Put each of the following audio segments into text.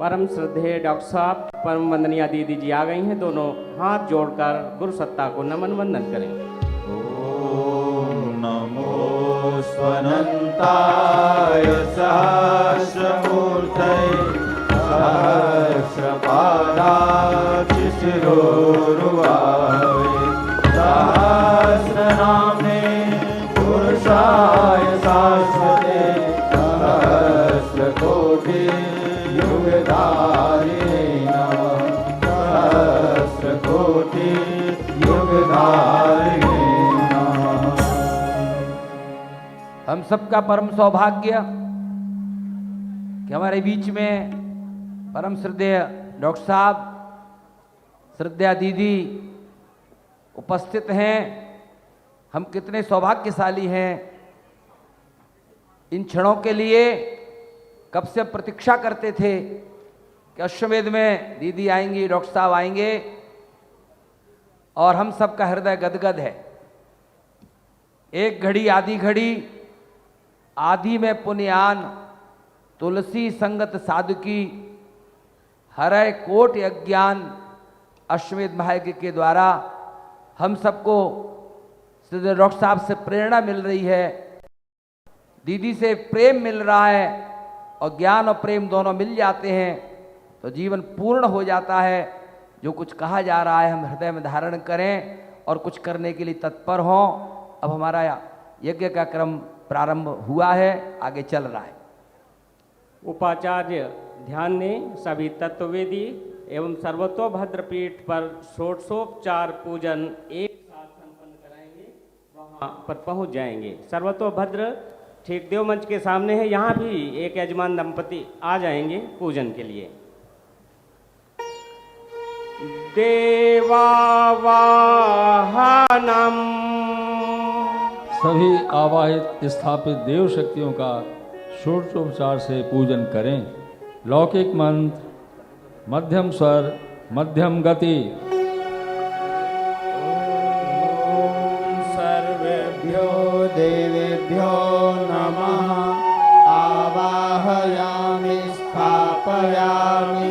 परम श्रद्धेय डॉक्टर साहब, परम वंदनीय दीदी जी आ गई हैं। दोनों हाथ जोड़कर गुरु सत्ता को नमन वंदन करें। ओम नमो स्वनंताय सहस्रमूर्तये सहस्रपादाक्षिशिरोरुवावे सहस्रनाम्ने पुरुषाय शाश्वते सहस्रकोटि युगधारिणे नमः सहस्रकोटि युगधारिणे नमः। हम सबका परम सौभाग्य कि हमारे बीच में परम श्रद्धेय डॉक्टर साहब, श्रद्धेय दीदी उपस्थित हैं। हम कितने सौभाग्यशाली हैं। इन क्षणों के लिए कब से प्रतीक्षा करते थे कि अश्वमेध में दीदी आएंगी, डॉक्टर साहब आएंगे, और हम सबका हृदय गदगद है। एक घड़ी आधी घड़ी आदि में पुण्यान तुलसी संगत साधुकी हरय कोट अज्ञान अश्वमेध महायज्ञ के द्वारा हम सबको श्री डॉक्टर साहब से प्रेरणा मिल रही है, दीदी से प्रेम मिल रहा है, और ज्ञान और प्रेम दोनों मिल जाते हैं तो जीवन पूर्ण हो जाता है। जो कुछ कहा जा रहा है हम हृदय में धारण करें और कुछ करने के लिए तत्पर हों। अब हमारा यज्ञ का क्रम प्रारंभ हुआ है, आगे चल रहा है। उपाचार्य ध्यान दें। सभी तत्ववेदी एवं सर्वतोभद्र पीठ पर षोडशोपचार पूजन एक साथ संपन्न कराएंगे, वहाँ पर पहुँच जाएंगे। सर्वतोभद्र ठीक देव मंच के सामने है। यहाँ भी एक यजमान दंपति आ जाएंगे पूजन के लिए। देवावाहनम। सभी आवाहित स्थापित देव शक्तियों का षोडशोपचार से पूजन करें। लौकिक मंत्र, मध्यम स्वर, मध्यम गति। सर्वेभ्यो देवेभ्यो नमः। आवाहयामि स्थापयामि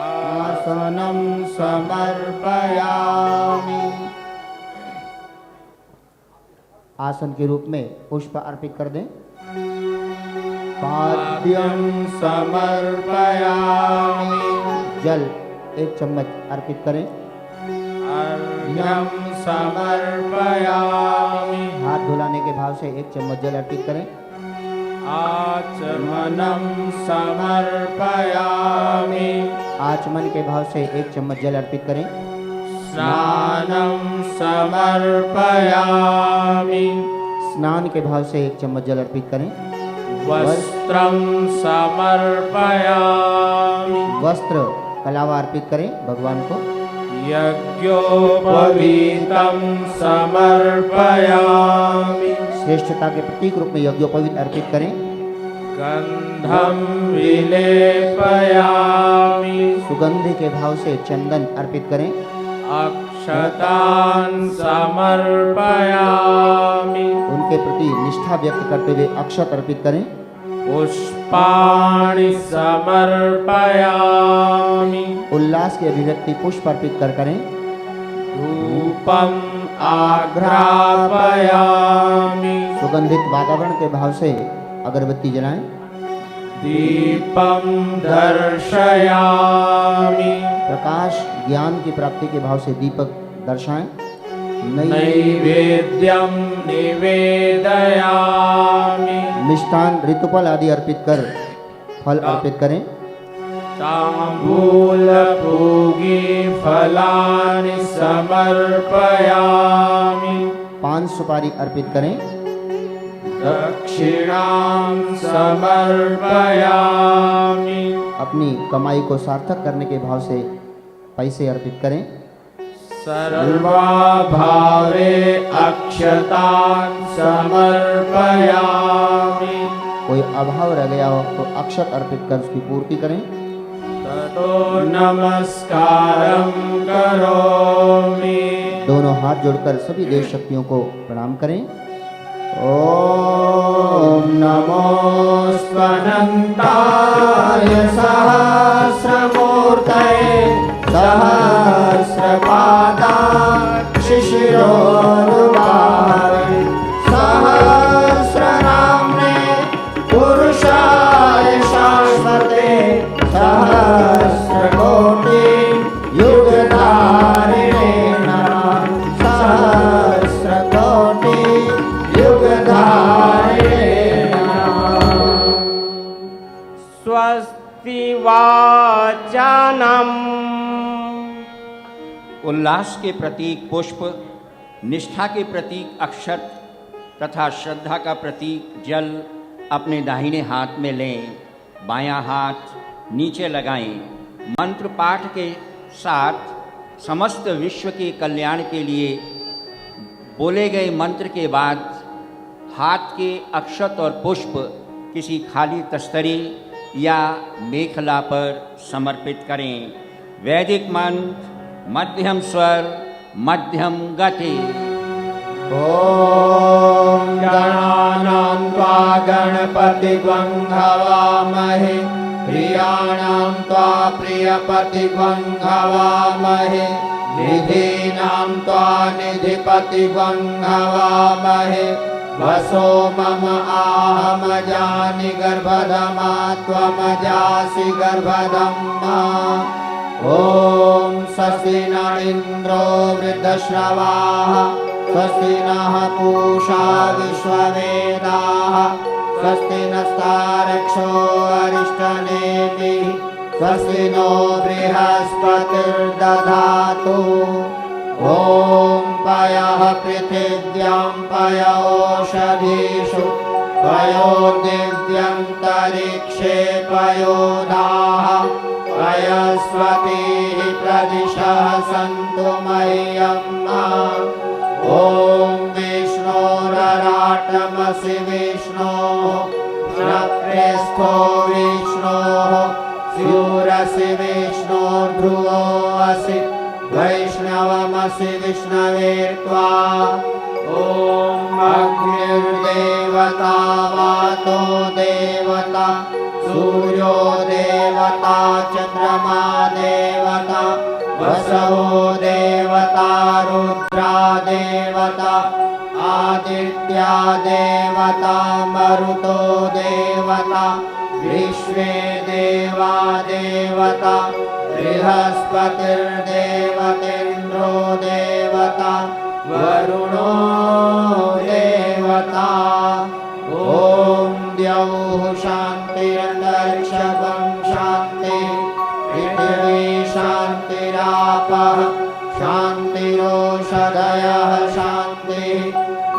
आसनं समर्पयामि। आसन के रूप में पुष्प अर्पित कर दें। पाद्यं समर्पयामि। जल 1 चम्मच अर्पित करें। अर्घ्यं समर्पयामि। हाथ धुलाने के भाव से 1 चम्मच जल अर्पित करें। आचमनं समर्पयामि। आचमन के भाव से 1 चम्मच जल अर्पित करें। स्नानं समर्पयामि। स्नान के भाव से 1 चम्मच जल अर्पित करें। वस्त्रं समर्पयामि। वस्त्र कलावा अर्पित करें भगवान को। यज्ञोपवीतं समर्पयामि। श्रेष्ठता के प्रतीक रूप में यज्ञोपवीत अर्पित करें। गंधं विलेपयामि। सुगंधि के भाव से चंदन अर्पित करें। अक्षतान् समर्पयामि। उनके प्रति निष्ठा व्यक्त करते हुए अक्षत अर्पित करें। पुष्पाणि समर्पयामि। उल्लास की अभिव्यक्ति पुष्प अर्पित कर करें। धूपम् आघ्रापयामि। सुगंधित वातावरण के भाव से अगरबत्ती जलाएं। दीपं दर्शयामि। प्रकाश ज्ञान की प्राप्ति के भाव से दीपक दर्शाएं। नैवेद्यं निवेदयामि। मिष्टान ऋतुफल आदि अर्पित कर फल अर्पित करें। ताम्बूलपूगी फलानि समर्पयामि। पान सुपारी अर्पित करें। दक्षिणां समर्पयामि। अपनी कमाई को सार्थक करने के भाव से पैसे अर्पित करें। सर्वाभावे अक्षतान् समर्पयामि। कोई अभाव रह गया हो तो अक्षत अर्पित कर उसकी पूर्ति करें। ततो नमस्कारं करोमि। दोनों हाथ जोड़कर सभी देव शक्तियों को प्रणाम करें। ओम नमो स्वनंताय सहस्रमूर्तये स्वस्ति वाचनम। उल्लास के प्रतीक पुष्प, निष्ठा के प्रतीक अक्षत तथा श्रद्धा का प्रतीक जल अपने दाहिने हाथ में लें, बायां हाथ नीचे लगाएं। मंत्र पाठ के साथ समस्त विश्व के कल्याण के लिए बोले गए मंत्र के बाद हाथ के अक्षत और पुष्प किसी खाली तस्तरी या मेखला पर समर्पित करें। वैदिक मंत्र मध्यम स्वर मध्यम गति। ॐ गणानां त्वा गणपतिग्वं हवामहे, प्रियाणां त्वा प्रियपतिग्वं हवामहे, निधीनां त्वा निधिपतिग्वं हवामहे। वसो मम आहमजानि गर्भधमा त्वमजासि गर्भधम्मा। ॐ स्वस्ति न इन्द्रो वृद्धश्रवाः, स्वस्ति नः पूषा विश्ववेदाः, स्वस्ति नस्तार्क्ष्यो अरिष्टनेमिः, स्वस्ति नो बृहस्पतिर्दधातु। ॐ पयः पृथिव्यां पयोषधीषु, पयो दिव्यन्तरिक्षे पयोधाः, पयस्वतीः प्रदिशः सन्तु मह्यम्। ॐ विष्णोरराटमसि विष्णोः, श्रप्रेस्थो विष्णोः, स्यूरसि विष्णोर्ध्रुवोऽसि, वैष्णवमसि विष्णवे त्वा। ॐ अग्निर्देवता वातो देवता, सूर्यो देवता, चन्द्रमा देवता, वसवो देवता, रुद्रा देवता, आदित्या देवता, मरुतो देवता, विश्वे देवा देवता, बृहस्पतिर्देवतेन्द्रो देवता, वरुणो देवता। ॐ द्यौः शान्तिरन्तरिक्षं शान्ति, पृथिवी शान्तिरापः शान्तिरोषधयः शान्तिः,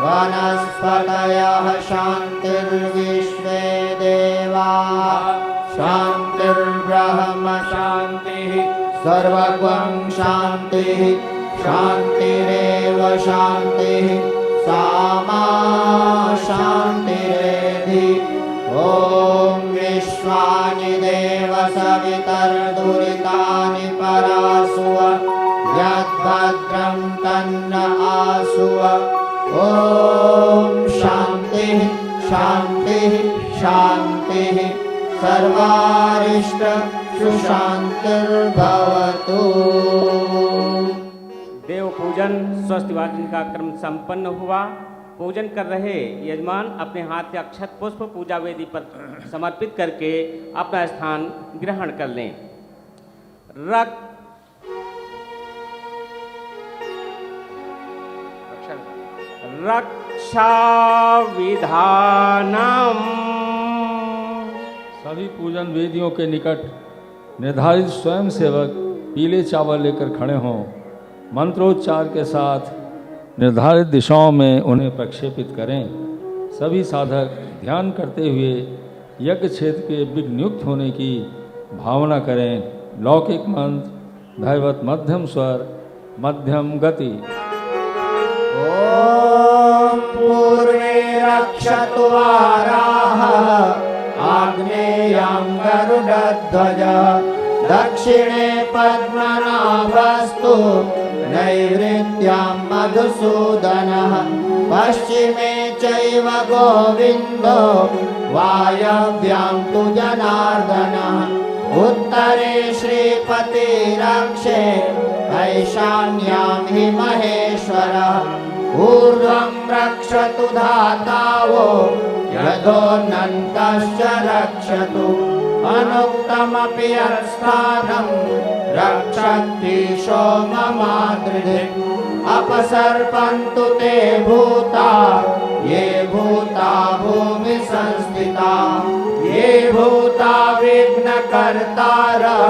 वनस्पतयः शान्तिर्विश्वे देवाः शान्तिर्ब्रह्म शान्तिः, सर्वगं शान्तिः, शान्तिरेव शान्तिः, सामा शान्तिरेधि। ॐ विश्वानि देव सवितर्दुरितानि परासुव, यद्भद्रं तन्न आसुव। ॐ शान्तिः शान्तिः शान्तिः, सर्वारिष्ट सुशान्तिर्भवतु। देव पूजन स्वस्ति वाचन का क्रम संपन्न हुआ। पूजन कर रहे यजमान अपने हाथ से अक्षत पुष्प पूजा वेदी पर समर्पित करके अपना स्थान ग्रहण कर लें। रक्षा विधानम। सभी पूजन वेदियों के निकट निर्धारित स्वयं सेवक पीले चावल लेकर खड़े हों। मंत्रोच्चार के साथ निर्धारित दिशाओं में उन्हें प्रक्षेपित करें। सभी साधक ध्यान करते हुए यज्ञ क्षेत्र के विघ्नयुक्त होने की भावना करें। लौकिक मंत्र दैवत मध्यम स्वर मध्यम गति। ॐ पूर्वे रक्षतु वाराः, आग्नेयां गरुडध्वजः, दक्षिणे पद्मनाभस्तु, नैऋत्यां मधुसूदनः, पश्चिमे चैव गोविन्दो, वायव्यां तु जनार्दनः, उत्तरे श्रीपतिरक्षे, ऐशान्यां हि महेश्वरः, ऊर्ध्वं रक्षतु धातावो, यदोन्नन्तश्च रक्षतु, अनुक्तमपि यत्स्थानं रक्षतीशो ममादृधिः। अपसर्पन्तु ते भूता, ये भूता भूमि संस्थिता, ये भूता विघ्नकर्तारः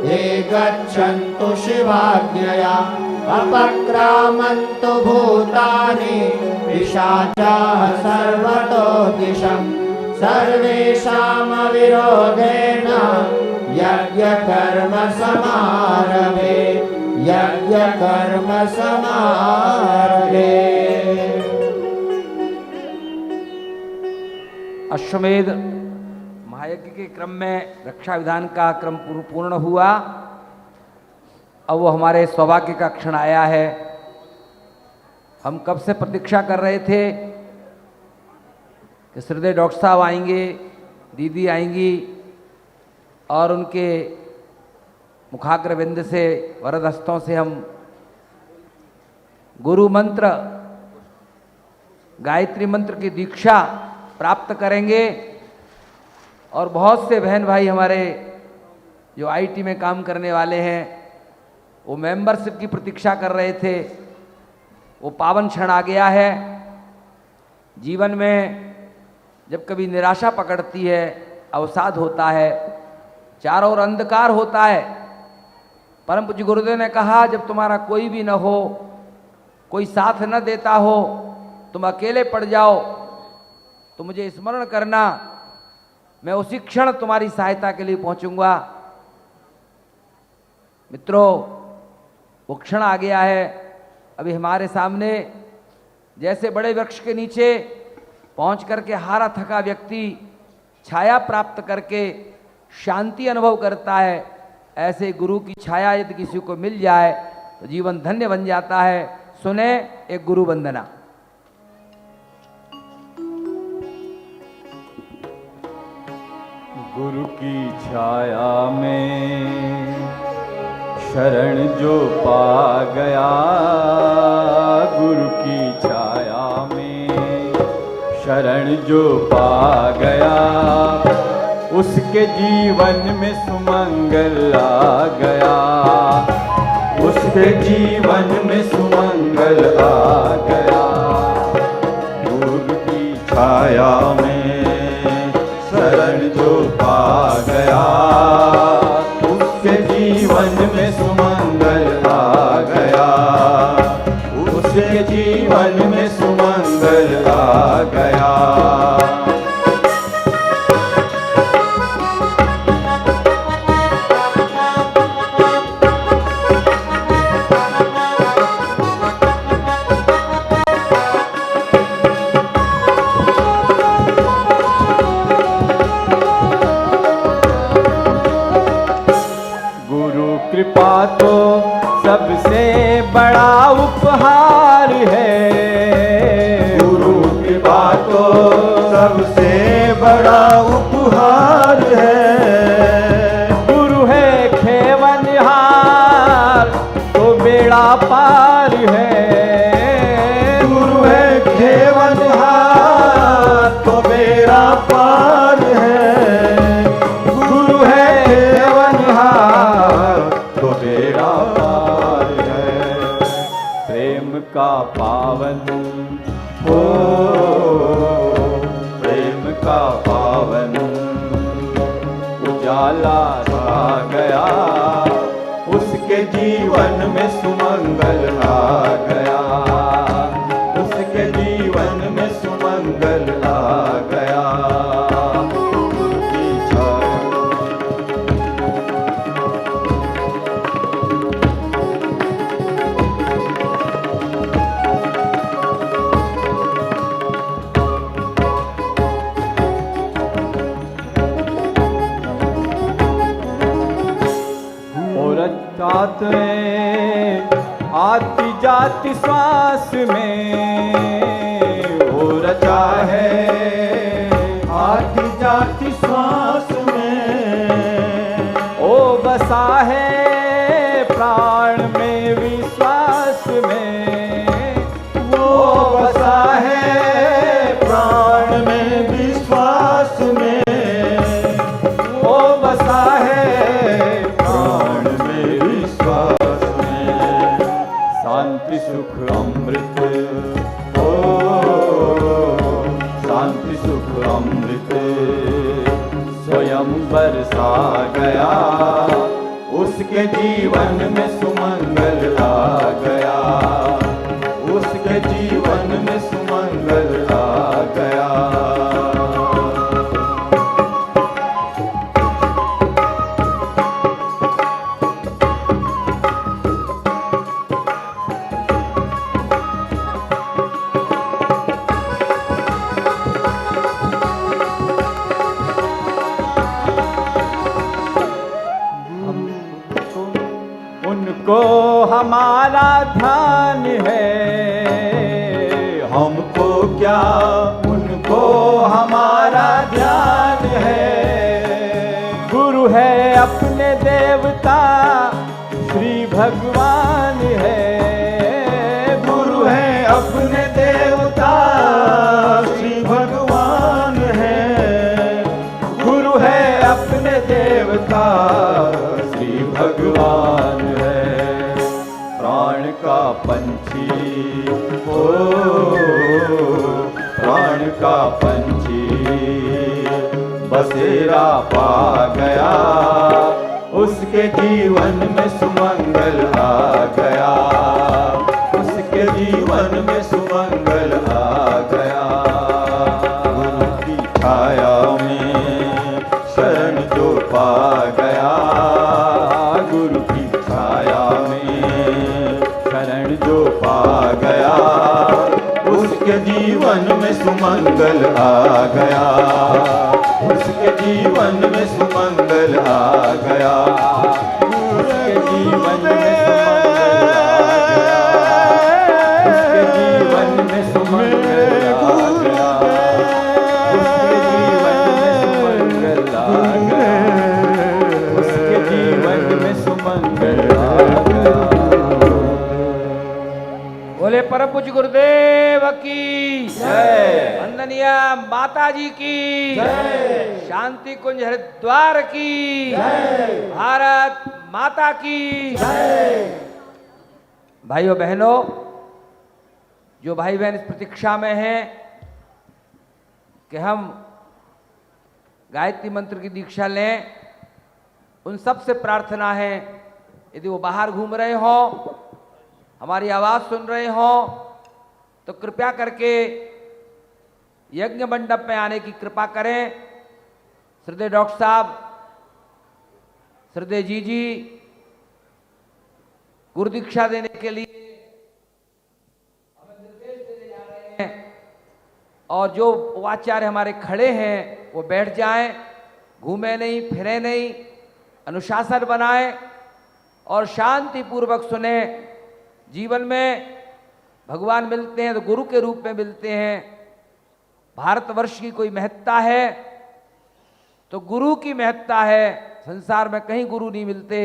ते गच्छन्तु शिवाज्ञया अपक्रामन्तु भूतानि पिशाचाः सर्वतो दिशम् सर्वेषां विरोधेन यज्ञकर्म समारभे यज्ञकर्म समारभे। अश्वमेध महायज्ञ के क्रम में रक्षा विधान का क्रम पूर्ण हुआ। अब वो हमारे सौभाग्य का क्षण आया है। हम कब से प्रतीक्षा कर रहे थे कि श्रद्धेय डॉक्टर साहब आएंगे, दीदी आएंगी और उनके मुखाग्रविंद से वरद हस्तों से हम गुरु मंत्र गायत्री मंत्र की दीक्षा प्राप्त करेंगे। और बहुत से बहन भाई हमारे जो आईटी में काम करने वाले हैं वो मेंबरशिप की प्रतीक्षा कर रहे थे। वो पावन क्षण आ गया है। जीवन में जब कभी निराशा पकड़ती है, अवसाद होता है, चारों ओर अंधकार होता है, परम पूज्य गुरुदेव ने कहा जब तुम्हारा कोई भी न हो, कोई साथ न देता हो, तुम अकेले पड़ जाओ तो मुझे स्मरण करना, मैं उसी क्षण तुम्हारी सहायता के लिए पहुंचूंगा। मित्रों, वो क्षण आ गया है। अभी हमारे सामने जैसे बड़े वृक्ष के नीचे पहुंच करके हारा थका व्यक्ति छाया प्राप्त करके शांति अनुभव करता है, ऐसे गुरु की छाया यदि किसी को मिल जाए तो जीवन धन्य बन जाता है। सुने एक गुरु वंदना। गुरु की छाया में शरण जो पा गया, गुरु की छाया में शरण जो पा गया, उसके जीवन में सुमंगल आ गया, उसके जीवन में सुमंगल आ गया। गुरु की छाया में शरण जो पा गया, उसके जीवन में सुमंगल आ गया, उसके जीवन में सुमंगल आ गया। कृपा तो सबसे बड़ा उपहार है, गुरु कृपा तो सबसे बड़ा उपहार है। गुरु है खेवनहार तो बेड़ा पार है, गुरु है खेवनहार तो बेड़ा पार है, गुरु है खेवनहार तो बेड़ा पार है। प्रेम का पावन हो, प्रेम का पावन उजाला छा गया, उसके जीवन में सुमंगल आ गया, उसके जीवन में सुमंगल आ गया। रात में आती जाती श्वास में वो रचा है, आती जाती श्वास में ओ बसा है प्राण में विश्वास में, वो बसा है प्राण में विश्वास में, वो बसा है प्राण में विश्वास में। शांति सुख अमृत ओ शांति सुख अमृत गया, उसके जीवन में सुमंगल आ गया, उसके जीवन में सुमंगल आ गया। उनको हमारा ध्यान है, हमको क्या उनको हमारा ध्यान है। गुरु है अपने देवता श्री भगवान है, गुरु है अपने देवता श्री भगवान है, गुरु है अपने देवता श्री भगवान है। प्राण का पंछी हो, प्राण का पंछी बसेरा पा गया, उसके जीवन में सुमंगल आ गया, उसके जीवन में सुमंगल आ गया। गुरु की छाया में शरण जो पा गया, गुरु की छाया में शरण जो पा गया, उसके जीवन में सुमंगल आ गया, उसके जीवन में सुमंगल आ गया, उसके जीवन में सुमंगल आ गया, उसके जीवन में सुमंगल आ गया, उसके जीवन में सुमंगल आ गया। बोले परम पूज्य गुरुदेव की जय, वंदनीय माता जी की जय, शांति कुंज हरिद्वार की जय, भारत माता की जय। भाइयों बहनों, जो भाई बहन इस प्रतीक्षा में हैं कि हम गायत्री मंत्र की दीक्षा लें, उन सब से प्रार्थना है, यदि वो बाहर घूम रहे हो, हमारी आवाज सुन रहे हो, तो कृपया करके यज्ञ मंडप में आने की कृपा करें। श्रद्धेय डॉक्टर साहब, श्रद्धेय जी गुरु दीक्षा देने के लिए हमें निर्देश देने जा रहे हैं, और जो उपाचार्य हमारे खड़े हैं वो बैठ जाएं, घूमे नहीं, फिरे नहीं, अनुशासन बनाएं और शांति पूर्वक सुने। जीवन में भगवान मिलते हैं तो गुरु के रूप में मिलते हैं। भारतवर्ष की कोई महत्ता है तो गुरु की महत्ता है, संसार में कहीं गुरु नहीं मिलते।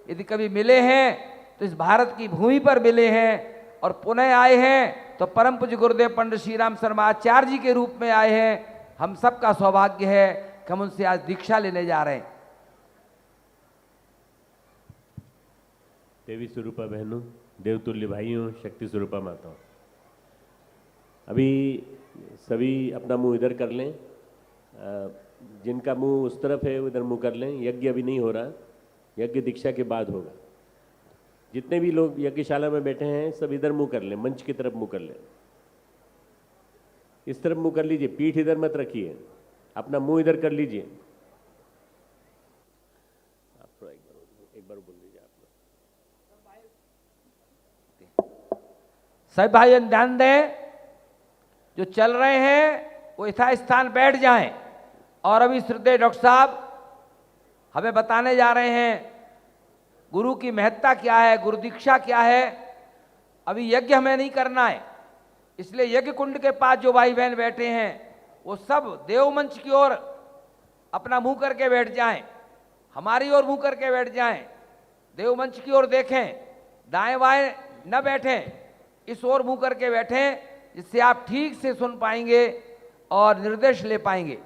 यदि कभी मिले हैं तो इस भारत की भूमि पर मिले हैं, और पुनः आए हैं तो परम पूज्य गुरुदेव पंडित श्री राम शर्मा आचार्य जी के रूप में आए हैं। हम सबका सौभाग्य है कि हम उनसे आज दीक्षा लेने जा रहे हैं। देवी स्वरूपा बहनों, देवतुल्य भाइयों, शक्ति स्वरूपा माताओं, अभी सभी अपना मुंह इधर कर लें, जिनका मुंह उस तरफ है उधर मुंह कर लें। यज्ञ अभी नहीं हो रहा, यज्ञ दीक्षा के बाद होगा। जितने भी लोग यज्ञशाला में बैठे हैं सब इधर मुंह कर लें, मंच की तरफ मुंह कर लें, इस तरफ मुंह कर लीजिए, पीठ इधर मत रखिए, अपना मुंह इधर कर लीजिए। आप थोड़ा एक बार बोल लीजिए। सभी भाई ध्यान दें, जो चल रहे हैं वो यथास्थान बैठ जाएं। और अभी श्रद्धेय डॉक्टर साहब हमें बताने जा रहे हैं गुरु की महत्ता क्या है, गुरु दीक्षा क्या है। अभी यज्ञ हमें नहीं करना है, इसलिए यज्ञ कुंड के पास जो भाई बहन बैठे हैं वो सब देव मंच की ओर अपना मुंह करके बैठ जाएं, हमारी ओर मुंह करके बैठ जाएं, देव मंच की ओर देखें, दाएं बाएं न बैठें, इस ओर मुंह करके बैठें, जिससे आप ठीक से सुन पाएंगे और निर्देश ले पाएंगे।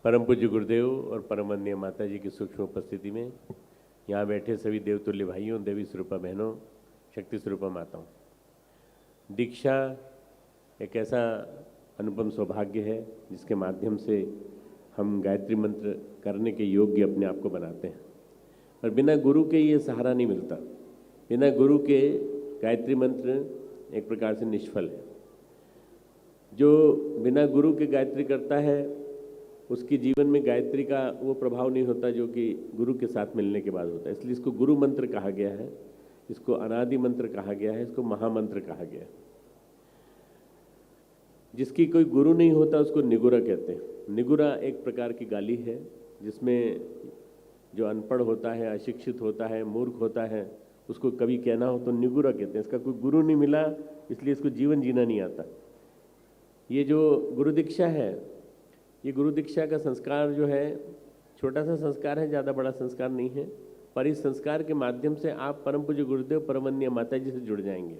परम पूज्य गुरुदेव और परम वंदनीय माता जी की सूक्ष्म उपस्थिति में यहाँ बैठे सभी देवतुल्य भाइयों, देवी स्वरूपा बहनों, शक्ति स्वरूपा माताओं, दीक्षा एक ऐसा अनुपम सौभाग्य है जिसके माध्यम से हम गायत्री मंत्र करने के योग्य अपने आप को बनाते हैं। पर बिना गुरु के ये सहारा नहीं मिलता। बिना गुरु के गायत्री मंत्र एक प्रकार से निष्फल है। जो बिना गुरु के गायत्री करता है उसके जीवन में गायत्री का वो प्रभाव नहीं होता जो कि गुरु के साथ मिलने के बाद होता है। इसलिए इसको गुरु मंत्र कहा गया है, इसको अनादि मंत्र कहा गया है, इसको महामंत्र कहा गया है। जिसकी कोई गुरु नहीं होता उसको निगुरा कहते हैं। निगुरा एक प्रकार की गाली है जिसमें जो अनपढ़ होता है, अशिक्षित होता है, मूर्ख होता है, उसको कभी कहना हो तो निगुरा कहते हैं। इसका कोई गुरु नहीं मिला इसलिए इसको जीवन जीना नहीं आता। ये जो गुरु दीक्षा है, ये गुरु दीक्षा का संस्कार जो है छोटा सा संस्कार है, ज़्यादा बड़ा संस्कार नहीं है। पर इस संस्कार के माध्यम से आप परम पूज्य गुरुदेव परमवंदनीय माता जी से जुड़ जाएंगे।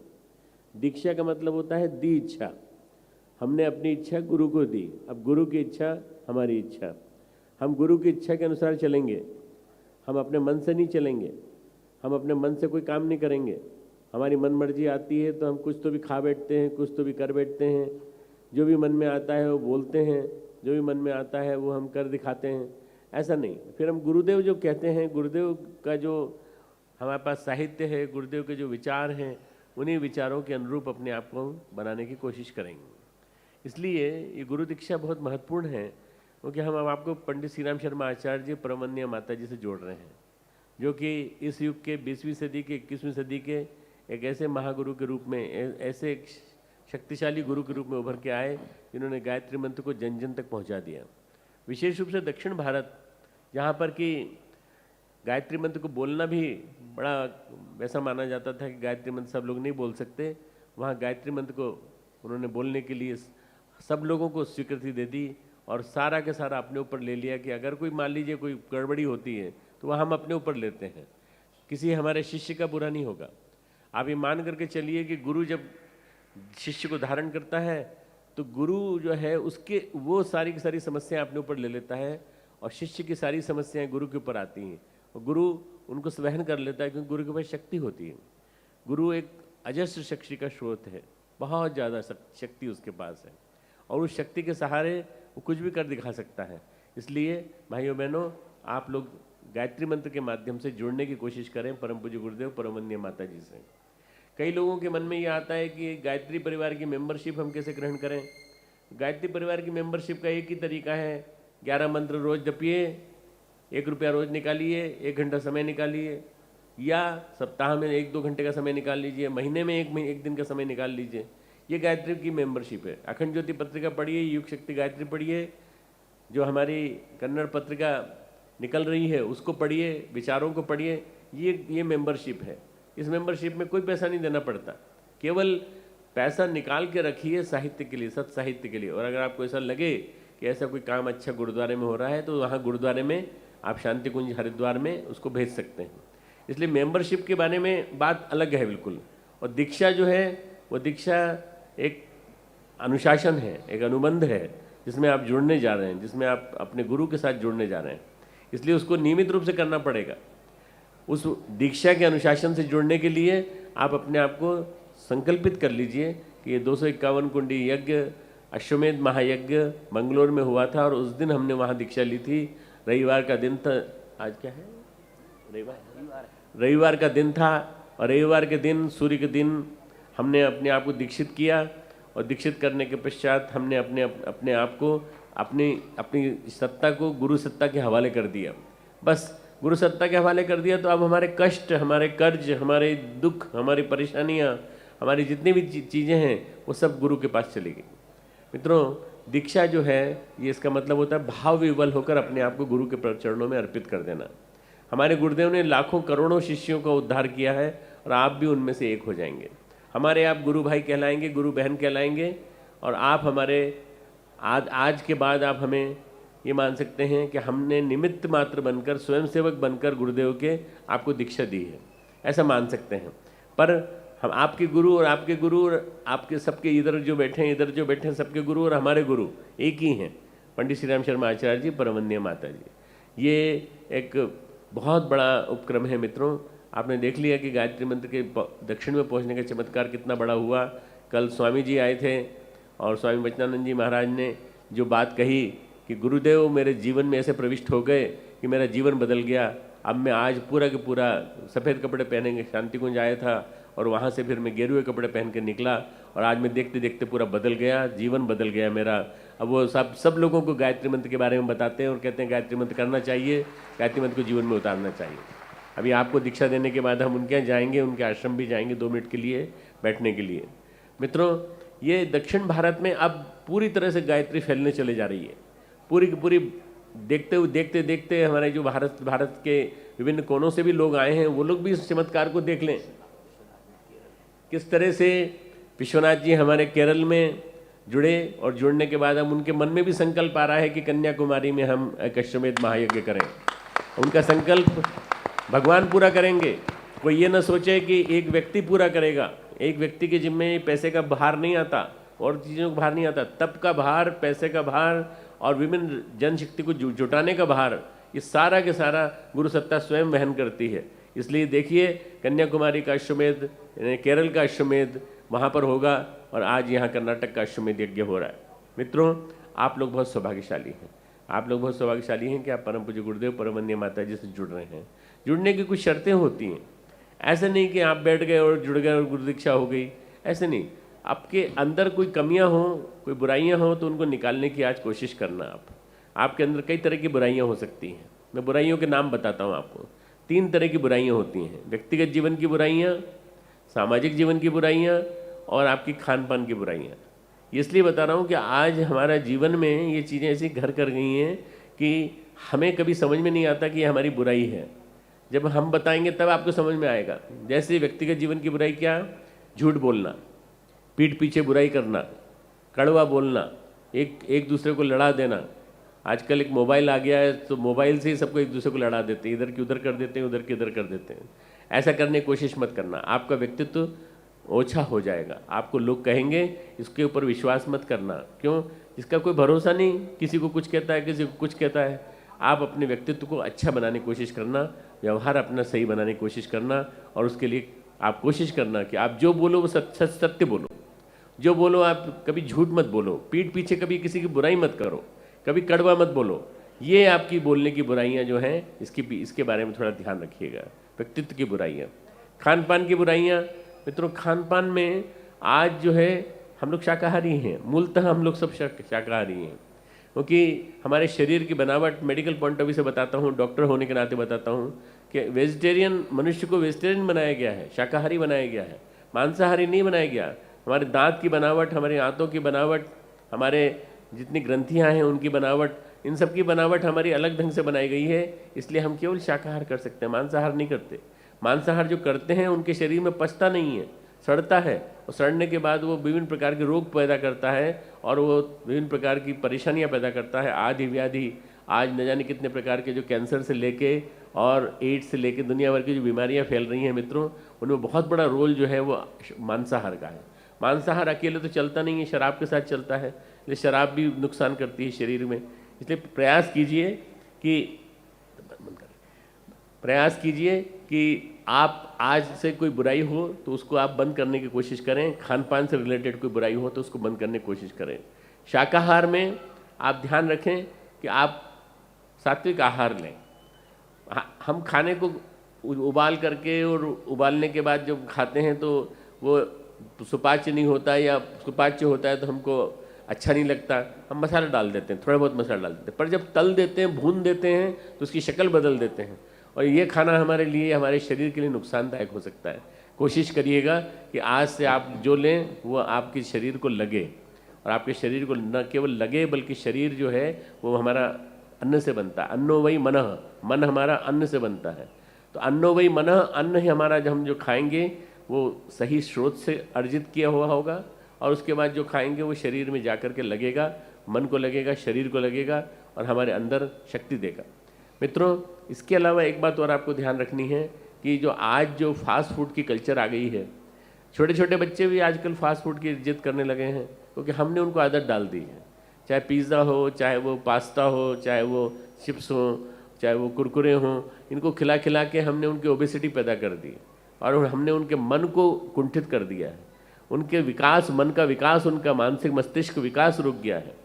दीक्षा का मतलब होता है दी इच्छा। हमने अपनी इच्छा गुरु को दी, अब गुरु की इच्छा हमारी इच्छा। हम गुरु की इच्छा के अनुसार चलेंगे। हम अपने मन से नहीं चलेंगे, हम अपने मन से कोई काम नहीं करेंगे। हमारी मन मर्जी आती है तो हम कुछ तो भी खा बैठते हैं, कुछ तो भी कर बैठते हैं। जो भी मन में आता है वो बोलते हैं, जो भी मन में आता है वो हम कर दिखाते हैं। ऐसा नहीं। फिर हम गुरुदेव जो कहते हैं, गुरुदेव का जो हमारे पास साहित्य है, गुरुदेव के जो विचार हैं, उन्हीं विचारों के अनुरूप अपने आप को बनाने की कोशिश करेंगे। इसलिए ये गुरु दीक्षा बहुत महत्वपूर्ण है, क्योंकि हम अब आपको पंडित श्री राम शर्मा आचार्य जी परमवंदनीय माता जी से जोड़ रहे हैं, जो कि इस युग के 20वीं सदी के 21वीं सदी के एक ऐसे महागुरु के रूप में, ऐसे एक शक्तिशाली गुरु के रूप में उभर के आए जिन्होंने गायत्री मंत्र को जन जन तक पहुंचा दिया। विशेष रूप से दक्षिण भारत, जहाँ पर कि गायत्री मंत्र को बोलना भी बड़ा वैसा माना जाता था कि गायत्री मंत्र सब लोग नहीं बोल सकते, वहाँ गायत्री मंत्र को उन्होंने बोलने के लिए सब लोगों को स्वीकृति दे दी और सारा के सारा अपने ऊपर ले लिया कि अगर कोई मान लीजिए कोई गड़बड़ी होती है तो वह हम अपने ऊपर लेते हैं। किसी हमारे शिष्य का बुरा नहीं होगा। आप ये मान करके चलिए कि गुरु जब शिष्य को धारण करता है तो गुरु जो है उसके वो सारी की सारी समस्याएं अपने ऊपर ले लेता है और शिष्य की सारी समस्याएं गुरु के ऊपर आती हैं और गुरु उनको सहन कर लेता है, क्योंकि गुरु के पास शक्ति होती है। गुरु एक अजस्र शक्ति का स्रोत है, बहुत ज़्यादा शक्ति उसके पास है और उस शक्ति के सहारे वो कुछ भी कर दिखा सकता है। इसलिए भाइयों बहनों, आप लोग गायत्री मंत्र के माध्यम से जुड़ने की कोशिश करें परम पूज्य गुरुदेव परमवंदनीय माता जी से। कई लोगों के मन में ये आता है कि गायत्री परिवार की मेंबरशिप हम कैसे ग्रहण करें। गायत्री परिवार की मेंबरशिप का एक ही तरीका है, 11 मंत्र रोज जपिए, 1 रुपया रोज निकालिए, 1 घंटा समय निकालिए, या सप्ताह में 1-2 घंटे का समय निकाल लीजिए, महीने में एक दिन का समय निकाल लीजिए। ये गायत्री की मेंबरशिप है। अखंड ज्योति पत्रिका पढ़िए, युग शक्ति गायत्री पढ़िए, जो हमारी कन्नड़ पत्रिका निकल रही है उसको पढ़िए, विचारों को पढ़िए। ये मेंबरशिप है। इस मेंबरशिप में कोई पैसा नहीं देना पड़ता, केवल पैसा निकाल के रखिए साहित्य के लिए, सत साहित्य के लिए। और अगर आपको ऐसा लगे कि ऐसा कोई काम अच्छा गुरुद्वारे में हो रहा है तो वहाँ गुरुद्वारे में आप शांति कुंज हरिद्वार में उसको भेज सकते हैं। इसलिए मेंबरशिप के बारे में बात अलग है बिल्कुल। और दीक्षा जो है वो दीक्षा एक अनुशासन है, एक अनुबंध है जिसमें आप जुड़ने जा रहे हैं, जिसमें आप अपने गुरु के साथ जुड़ने जा रहे हैं। इसलिए उसको नियमित रूप से करना पड़ेगा। उस दीक्षा के अनुशासन से जुड़ने के लिए आप अपने आप को संकल्पित कर लीजिए कि ये 251 कुंडी यज्ञ, अश्वमेध महायज्ञ मंगलोर में हुआ था और उस दिन हमने वहाँ दीक्षा ली थी। रविवार का दिन था। आज क्या है? रविवार का दिन था और रविवार के दिन, सूर्य के दिन हमने अपने आप को दीक्षित किया और दीक्षित करने के पश्चात हमने अपने आप को अपनी सत्ता को गुरु सत्ता के हवाले कर दिया। बस गुरु सत्ता के हवाले कर दिया तो अब हमारे कष्ट, हमारे कर्ज, हमारे दुख, हमारी परेशानियाँ, हमारी जितनी भी चीज़ें हैं वो सब गुरु के पास चली गई। मित्रों, दीक्षा जो है ये इसका मतलब होता है भाव विवल होकर अपने आप को गुरु के चरणों में अर्पित कर देना। हमारे गुरुदेव ने लाखों करोड़ों शिष्यों का उद्धार किया है और आप भी उनमें से एक हो जाएंगे। हमारे आप गुरु भाई कहलाएंगे, गुरु बहन कहलाएंगे और आप हमारे आज के बाद आप हमें ये मान सकते हैं कि हमने निमित्त मात्र बनकर, स्वयंसेवक बनकर गुरुदेव के आपको दीक्षा दी है, ऐसा मान सकते हैं। पर हम आपके गुरु और आपके सबके इधर जो बैठे हैं सबके गुरु और हमारे गुरु एक ही हैं, पंडित श्री राम शर्मा आचार्य जी, परमवंदनीय माता जी। ये एक बहुत बड़ा उपक्रम है मित्रों। आपने देख लिया कि गायत्री मंत्र के दक्षिण में पहुंचने का चमत्कार कितना बड़ा हुआ। कल स्वामी जी आए थे और स्वामी वचनानंद जी महाराज ने जो बात कही कि गुरुदेव मेरे जीवन में ऐसे प्रविष्ट हो गए कि मेरा जीवन बदल गया। अब मैं आज पूरा के पूरा सफ़ेद कपड़े पहनेंगे शांति कुंज आया था और वहाँ से फिर मैं गेरुए कपड़े पहन के निकला और आज मैं देखते देखते पूरा बदल गया, जीवन बदल गया मेरा। अब वो सब लोगों को गायत्री मंत्र के बारे में बताते हैं और कहते हैं गायत्री मंत्र करना चाहिए, गायत्री मंत्र को जीवन में उतारना चाहिए। अभी आपको दीक्षा देने के बाद हम उनके यहाँ जाएंगे, उनके आश्रम भी जाएंगे 2 मिनट के लिए बैठने के लिए। मित्रों, ये दक्षिण भारत में अब पूरी तरह से गायत्री फैलने चले जा रही है, पूरी की पूरी। देखते देखते हमारे जो भारत के विभिन्न कोनों से भी लोग आए हैं, वो लोग भी इस चमत्कार को देख लें। किस तरह से विश्वनाथ जी हमारे केरल में जुड़े और जुड़ने के बाद हम उनके मन में भी संकल्प आ रहा है कि कन्याकुमारी में हम एक अश्वमेध महायज्ञ करें। उनका संकल्प भगवान पूरा करेंगे। कोई ये ना सोचे कि एक व्यक्ति पूरा करेगा। एक व्यक्ति के जिम्मे पैसे का भार नहीं आता और चीज़ों का भार नहीं आता, तप का भार, पैसे का भार और विभिन्न जनशक्ति को जुटाने का भार, ये सारा के सारा गुरु सत्ता स्वयं वहन करती है। इसलिए देखिए, कन्याकुमारी का अश्वमेध, केरल का अश्वमेध वहाँ पर होगा और आज यहाँ कर्नाटक का अश्वमेध यज्ञ हो रहा है। मित्रों, आप लोग बहुत सौभाग्यशाली हैं। आप लोग बहुत सौभाग्यशाली हैं कि आप परम पूज्य गुरुदेव परमवंदनीय माता जी से जुड़ रहे हैं। जुड़ने की कुछ शर्तें होती हैं। ऐसे नहीं कि आप बैठ गए और जुड़ गए और गुरु दीक्षा हो गई, ऐसे नहीं। आपके अंदर कोई कमियां हों, कोई बुराइयां हों तो उनको निकालने की आज कोशिश करना। आपके अंदर कई तरह की बुराइयां हो सकती हैं। मैं बुराइयों के नाम बताता हूं आपको। 3 तरह की बुराइयां होती हैं, व्यक्तिगत जीवन की बुराइयां, सामाजिक जीवन की बुराइयां और आपकी खान पान की बुराइयां। इसलिए बता रहा हूं कि आज हमारा जीवन में ये चीज़ें ऐसी घर कर गई हैं कि हमें कभी समझ में नहीं आता कि ये हमारी बुराई है। जब हम बताएंगे तब आपको समझ में आएगा। जैसे व्यक्तिगत जीवन की बुराई क्या? झूठ बोलना, पीठ पीछे बुराई करना, कड़वा बोलना, एक दूसरे को लड़ा देना। आजकल एक मोबाइल आ गया है तो मोबाइल से ही सबको एक दूसरे को लड़ा देते हैं, इधर की उधर कर देते हैं, उधर की इधर कर देते हैं। ऐसा करने की कोशिश मत करना, आपका व्यक्तित्व ओछा हो जाएगा। आपको लोग कहेंगे, इसके ऊपर विश्वास मत करना। क्यों? इसका कोई भरोसा नहीं, किसी को कुछ कहता है, किसी को कुछ कहता है। आप अपने व्यक्तित्व को अच्छा बनाने की कोशिश करना, व्यवहार अपना सही बनाने की कोशिश करना और उसके लिए आप कोशिश करना कि आप जो बोलो वो सत्य बोलो। जो बोलो आप कभी झूठ मत बोलो, पीठ पीछे कभी किसी की बुराई मत करो, कभी कड़वा मत बोलो। ये आपकी बोलने की बुराइयां जो हैं, इसके बारे में थोड़ा ध्यान रखिएगा। व्यक्तित्व की बुराइयां, खान पान की बुराइयां। मित्रों, खान पान में आज जो है हम लोग शाकाहारी हैं, मूलतः हम लोग सब शाकाहारी हैं, क्योंकि हमारे शरीर की बनावट, मेडिकल पॉइंट ऑफ व्यू से बताता हूँ, डॉक्टर होने के नाते बताता हूँ कि वेजिटेरियन, मनुष्य को वेजिटेरियन बनाया गया है, शाकाहारी बनाया गया है, मांसाहारी नहीं बनाया गया। हमारे दांत की बनावट, हमारे आंतों की बनावट, हमारे जितनी ग्रंथियां हैं उनकी बनावट, इन सब की बनावट हमारी अलग ढंग से बनाई गई है। इसलिए हम केवल शाकाहार कर सकते हैं, मांसाहार नहीं करते। मांसाहार जो करते हैं उनके शरीर में पचता नहीं है, सड़ता है और सड़ने के बाद वो विभिन्न प्रकार के रोग पैदा करता है और वो विभिन्न प्रकार की परेशानियां पैदा करता है। आदि व्याधि, आज न जाने कितने प्रकार के जो कैंसर से लेके और एड्स से लेके दुनिया भर की जो बीमारियां फैल रही हैं मित्रों, उनमें बहुत बड़ा रोल जो है वो मांसाहार का है। मांसाहार अकेले तो चलता नहीं है, शराब के साथ चलता है, इसलिए शराब भी नुकसान करती है शरीर में। इसलिए प्रयास कीजिए कि आप आज से कोई बुराई हो तो उसको आप बंद करने की कोशिश करें। खान पान से रिलेटेड कोई बुराई हो तो उसको बंद करने की कोशिश करें। शाकाहार में आप ध्यान रखें कि आप सात्विक आहार लें। हम खाने को उबाल करके और उबालने के बाद जब खाते हैं तो वो सुपाच्य नहीं होता है, या सुपाच्य होता है तो हमको अच्छा नहीं लगता, हम मसाला डाल देते हैं, थोड़ा बहुत मसाला डाल देते हैं। पर जब तल देते हैं, भून देते हैं तो उसकी शक्ल बदल देते हैं और ये खाना हमारे लिए, हमारे शरीर के लिए नुकसानदायक हो सकता है। कोशिश करिएगा कि आज से आप जो लें वो आपके शरीर को लगे, और आपके शरीर को न केवल लगे बल्कि शरीर जो है वो हमारा अन्न से बनता है। अन्नो वही मनः, मन हमारा अन्न से बनता है। तो अन्नो वही मनः, अन्न ही हमारा जो हम जो खाएंगे वो सही स्रोत से अर्जित किया हुआ होगा और उसके बाद जो खाएंगे वो शरीर में जाकर के लगेगा, मन को लगेगा, शरीर को लगेगा और हमारे अंदर शक्ति देगा। मित्रों, इसके अलावा एक बात और आपको ध्यान रखनी है कि जो आज जो फास्ट फूड की कल्चर आ गई है, छोटे छोटे बच्चे भी आजकल फास्ट फूड की जिद करने लगे हैं, क्योंकि हमने उनको आदत डाल दी है। चाहे पिज़्ज़ा हो, चाहे वो पास्ता हो, चाहे वो चिप्स हो, चाहे वो कुरकुरे हों, इनको खिला खिला के हमने उनकी ओबेसिटी पैदा कर दी और हमने उनके मन को कुंठित कर दिया है। उनके विकास, मन का विकास, उनका मानसिक मस्तिष्क विकास रुक गया है।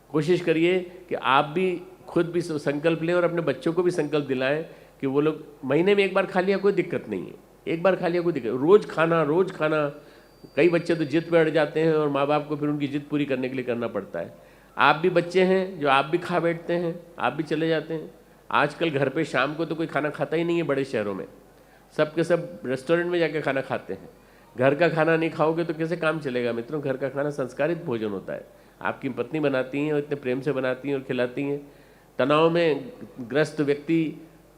कोशिश करिए कि आप भी खुद भी संकल्प लें और अपने बच्चों को भी संकल्प दिलाएं कि वो लोग महीने में एक बार खा लिया कोई दिक्कत नहीं है, एक बार खा लिया कोई दिक्कत, रोज़ खाना। कई बच्चे तो जिद पे अड़ जाते हैं और माँ बाप को फिर उनकी जिद पूरी करने के लिए करना पड़ता है। आप भी बच्चे हैं जो आप भी खा बैठते हैं, आप भी चले जाते हैं। आजकल घर पे शाम को तो कोई खाना खाता ही नहीं है बड़े शहरों में, सब के सब रेस्टोरेंट में जाके खाना खाते हैं। घर का खाना नहीं खाओगे तो कैसे काम चलेगा मित्रों? घर का खाना संस्कारित भोजन होता है, आपकी पत्नी बनाती हैं और इतने प्रेम से बनाती हैं और खिलाती हैं। तनाव में ग्रस्त व्यक्ति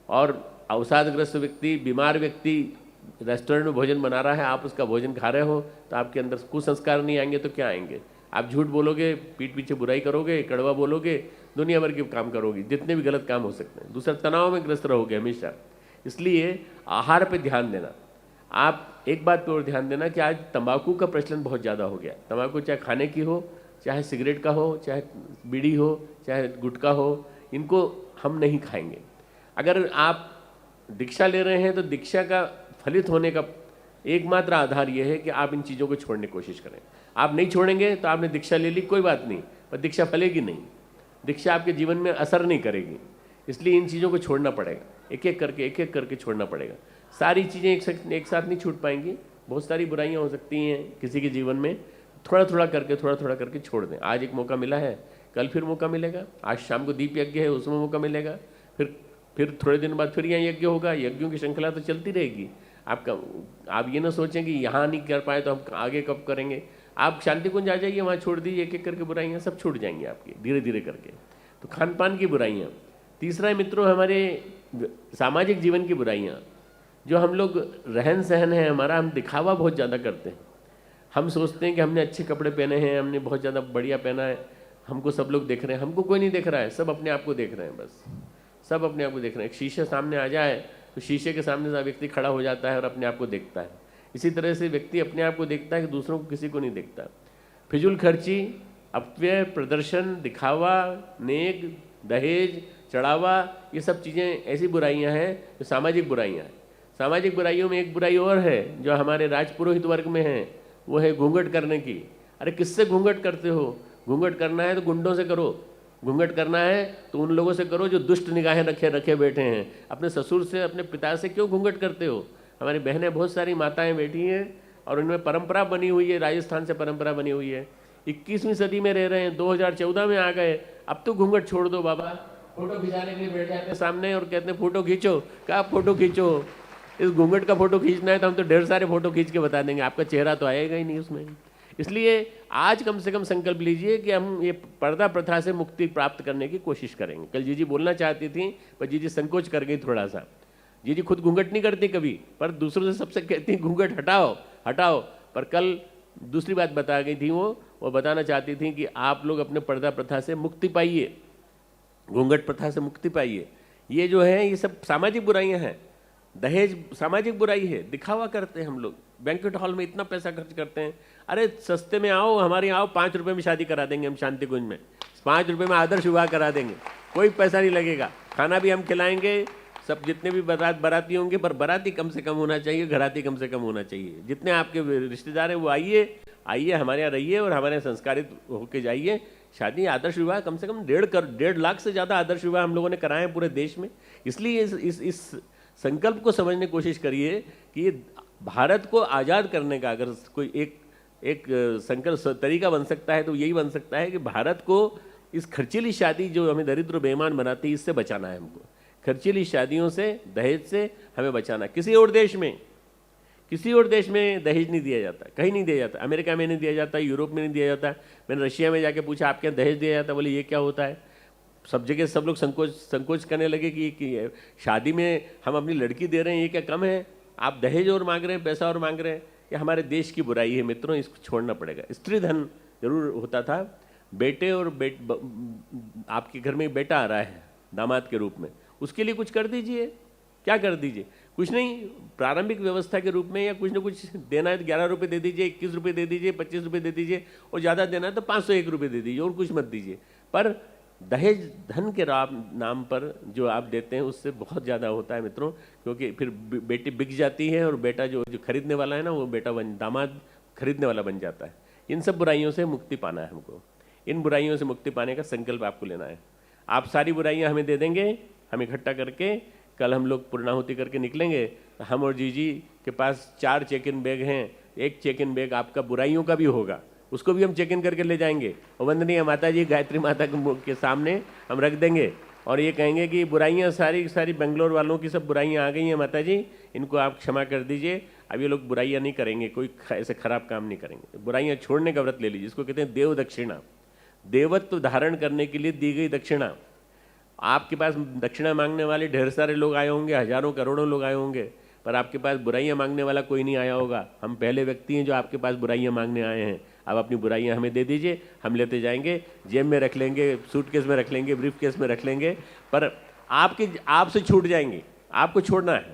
और अवसादग्रस्त व्यक्ति, बीमार व्यक्ति रेस्टोरेंट में भोजन बना रहा है, आप उसका भोजन खा रहे हो तो आपके अंदर कुसंस्कार नहीं आएंगे तो क्या आएंगे? आप झूठ बोलोगे, पीठ पीछे बुराई करोगे, कड़वा बोलोगे, दुनिया भर के काम करोगे, जितने भी गलत काम हो सकते हैं। दूसरा, तनाव में ग्रस्त रहोगे हमेशा। इसलिए आहार पे ध्यान देना। आप एक बात पर और ध्यान देना कि आज तंबाकू का प्रचलन बहुत ज़्यादा हो गया। तंबाकू चाहे खाने की हो, चाहे सिगरेट का हो, चाहे बीड़ी हो, चाहे गुटखा हो, इनको हम नहीं खाएंगे। अगर आप दीक्षा ले रहे हैं तो दीक्षा का फलित होने का एकमात्र आधार यह है कि आप इन चीज़ों को छोड़ने की कोशिश करें। आप नहीं छोड़ेंगे तो आपने दीक्षा ले ली, कोई बात नहीं, पर दीक्षा फलेगी नहीं, दीक्षा आपके जीवन में असर नहीं करेगी। इसलिए इन चीज़ों को छोड़ना पड़ेगा, एक एक करके छोड़ना पड़ेगा। सारी चीज़ें एक साथ नहीं छूट पाएंगी, बहुत सारी बुराइयां हो सकती हैं किसी के जीवन में। थोड़ा थोड़ा करके छोड़ दें। आज एक मौका मिला है, कल फिर मौका मिलेगा। आज शाम को दीप यज्ञ है, उसमें मौका मिलेगा। फिर थोड़े दिन बाद फिर यहाँ यज्ञ होगा। यज्ञों की श्रृंखला तो चलती रहेगी। आप ये ना सोचें कि यहाँ नहीं कर पाए तो हम आगे कब करेंगे। आप शांति कुंज आ जाइए, वहाँ छोड़ दीजिए, एक एक करके बुराइयाँ सब छूट जाएंगी आपकी धीरे धीरे करके। तो खान पान की बुराइयाँ। तीसरा है मित्रों, हमारे सामाजिक जीवन की बुराइयाँ। जो हम लोग रहन सहन है हमारा, हम दिखावा बहुत ज़्यादा करते हैं। हम सोचते हैं कि हमने अच्छे कपड़े पहने हैं, हमने बहुत ज़्यादा बढ़िया पहना है, हमको सब लोग देख रहे हैं। हमको कोई नहीं देख रहा है, सब अपने आप को देख रहे हैं, बस सब अपने आप को देख रहे हैं। एक शीशे सामने आ जाए तो शीशे के सामने से व्यक्ति खड़ा हो जाता है और अपने आप को देखता है। इसी तरह से व्यक्ति अपने आप को देखता है कि दूसरों को किसी को नहीं देखता। फिजूल खर्ची, अपव्यय, प्रदर्शन, दिखावा, नेक, दहेज, चढ़ावा, ये सब चीज़ें ऐसी बुराइयां हैं जो सामाजिक बुराइयां हैं। सामाजिक बुराइयों में एक बुराई और है जो हमारे राजपुरोहित वर्ग में है, वो है घूंघट करने की। अरे किससे घूंघट करते हो? घूंघट करना है तो गुंडों से करो, घूंघट करना है तो उन लोगों से करो जो दुष्ट निगाहें रखे बैठे हैं। अपने ससुर से, अपने पिता से क्यों घूंघट करते हो? हमारी बहनें, बहुत सारी माताएं बैठी हैं और उनमें परंपरा बनी हुई है, राजस्थान से परंपरा बनी हुई है। 21वीं सदी में रह रहे हैं, 2014 में आ गए, अब तो घूंघट छोड़ दो बाबा। फोटो खिंचाने के लिए बैठ जाते हैं सामने और कहते हैं फोटो खींचो। क्या फोटो खींचो? इस घूंघट का फोटो खींचना है तो हम तो ढेर सारे फोटो खींच के बता देंगे, आपका चेहरा तो आएगा ही नहीं उसमें। इसलिए आज कम से कम संकल्प लीजिए कि हम ये पर्दा प्रथा से मुक्ति प्राप्त करने की कोशिश करेंगे। कल जीजी बोलना चाहती थी पर जीजी संकोच कर गई थोड़ा सा। जीजी खुद घूंघट नहीं करती कभी, पर दूसरों से सबसे कहती घूंघट हटाओ हटाओ। पर कल दूसरी बात बता गई थी, वो बताना चाहती थी कि आप लोग अपने पर्दा प्रथा से मुक्ति पाइए, घूंघट प्रथा से मुक्ति पाइए। ये जो है ये सब सामाजिक बुराइयां हैं। दहेज सामाजिक बुराई है, दिखावा करते हैं हम लोग। बैंक्वेट हॉल में इतना पैसा खर्च करते हैं। अरे सस्ते में आओ, हमारे यहाँ आओ, 5 रुपये में शादी करा देंगे हम शांति कुंज में, 5 रुपये में आदर्श विवाह करा देंगे, कोई पैसा नहीं लगेगा। खाना भी हम खिलाएंगे, सब जितने भी बराती होंगे, पर बराती कम से कम होना चाहिए, घराती कम से कम होना चाहिए। जितने आपके रिश्तेदार हैं वो आइए हमारे यहाँ रहिए और हमारे यहाँ संस्कारित होके जाइए। शादी आदर्श विवाह कम से कम 1.5 लाख से ज़्यादा आदर्श विवाह हम लोगों ने कराए हैं पूरे देश में। इसलिए इस संकल्प को समझने की कोशिश करिए कि ये भारत को आज़ाद करने का अगर कोई एक संकल्प तरीका बन सकता है तो यही बन सकता है कि भारत को इस खर्चीली शादी जो हमें दरिद्र बेईमान बनाती है इससे बचाना है। हमको खर्चीली शादियों से, दहेज से हमें बचाना है। किसी और देश में दहेज नहीं दिया जाता, कहीं नहीं दिया जाता। अमेरिका में नहीं दिया जाता, यूरोप में नहीं दिया जाता। मैंने रशिया में जाके पूछा आपके यहाँ दहेज दिया जाता? बोले ये क्या होता है? सब जगह सब लोग संकोच करने लगे कि शादी में हम अपनी लड़की दे रहे हैं, ये क्या कम है? आप दहेज और मांग रहे हैं, पैसा और मांग रहे हैं। ये हमारे देश की बुराई है मित्रों, इसको छोड़ना पड़ेगा। स्त्री धन जरूर होता था। बेटे और आपके घर में बेटा आ रहा है दामाद के रूप में, उसके लिए कुछ कर दीजिए। क्या कर दीजिए? कुछ नहीं, प्रारंभिक व्यवस्था के रूप में या कुछ ना कुछ देना है तो 11 रुपये दे दीजिए, 21 रुपये दे दीजिए, 25 रुपये दे दीजिए, और ज़्यादा देना है तो 501 रुपये दे दीजिए, और कुछ मत दीजिए। पर दहेज धन के नाम पर जो आप देते हैं उससे बहुत ज़्यादा होता है मित्रों, क्योंकि फिर बेटी बिक जाती है और बेटा जो खरीदने वाला है ना, वो बेटा दामाद खरीदने वाला बन जाता है। इन सब बुराइयों से मुक्ति पाना है हमको। इन बुराइयों से मुक्ति पाने का संकल्प आपको लेना है। आप सारी बुराइयां हमें दे देंगे, हम इकट्ठा करके कल हम लोग पूर्णाहुति करके निकलेंगे। तो हम और जी के पास 4 चेक इन बैग हैं, एक चेक इन बैग आपका बुराइयों का भी होगा, उसको भी हम चेक इन करके ले जाएंगे और वंदनीय माता जी गायत्री माता के सामने हम रख देंगे और ये कहेंगे कि बुराइयां सारी सारी बेंगलोर वालों की सब बुराइयां आ गई हैं माता जी, इनको आप क्षमा कर दीजिए, अब ये लोग बुराइयां नहीं करेंगे, कोई ऐसे खराब काम नहीं करेंगे। बुराइयां छोड़ने का व्रत ले लीजिए, इसको कहते हैं देव दक्षिणा, देवत्व धारण करने के लिए दी गई दक्षिणा। आपके पास दक्षिणा मांगने वाले ढेर सारे लोग आए होंगे, हजारों करोड़ों लोग आए होंगे, पर आपके पास बुराइयां मांगने वाला कोई नहीं आया होगा। हम पहले व्यक्ति हैं जो आपके पास बुराइयां मांगने आए हैं। आप अपनी बुराइयां हमें दे दीजिए, हम लेते जाएंगे, जेब में रख लेंगे, सूटकेस में रख लेंगे, ब्रीफ केस में रख लेंगे, पर आपसे छूट जाएंगी। आपको छोड़ना है,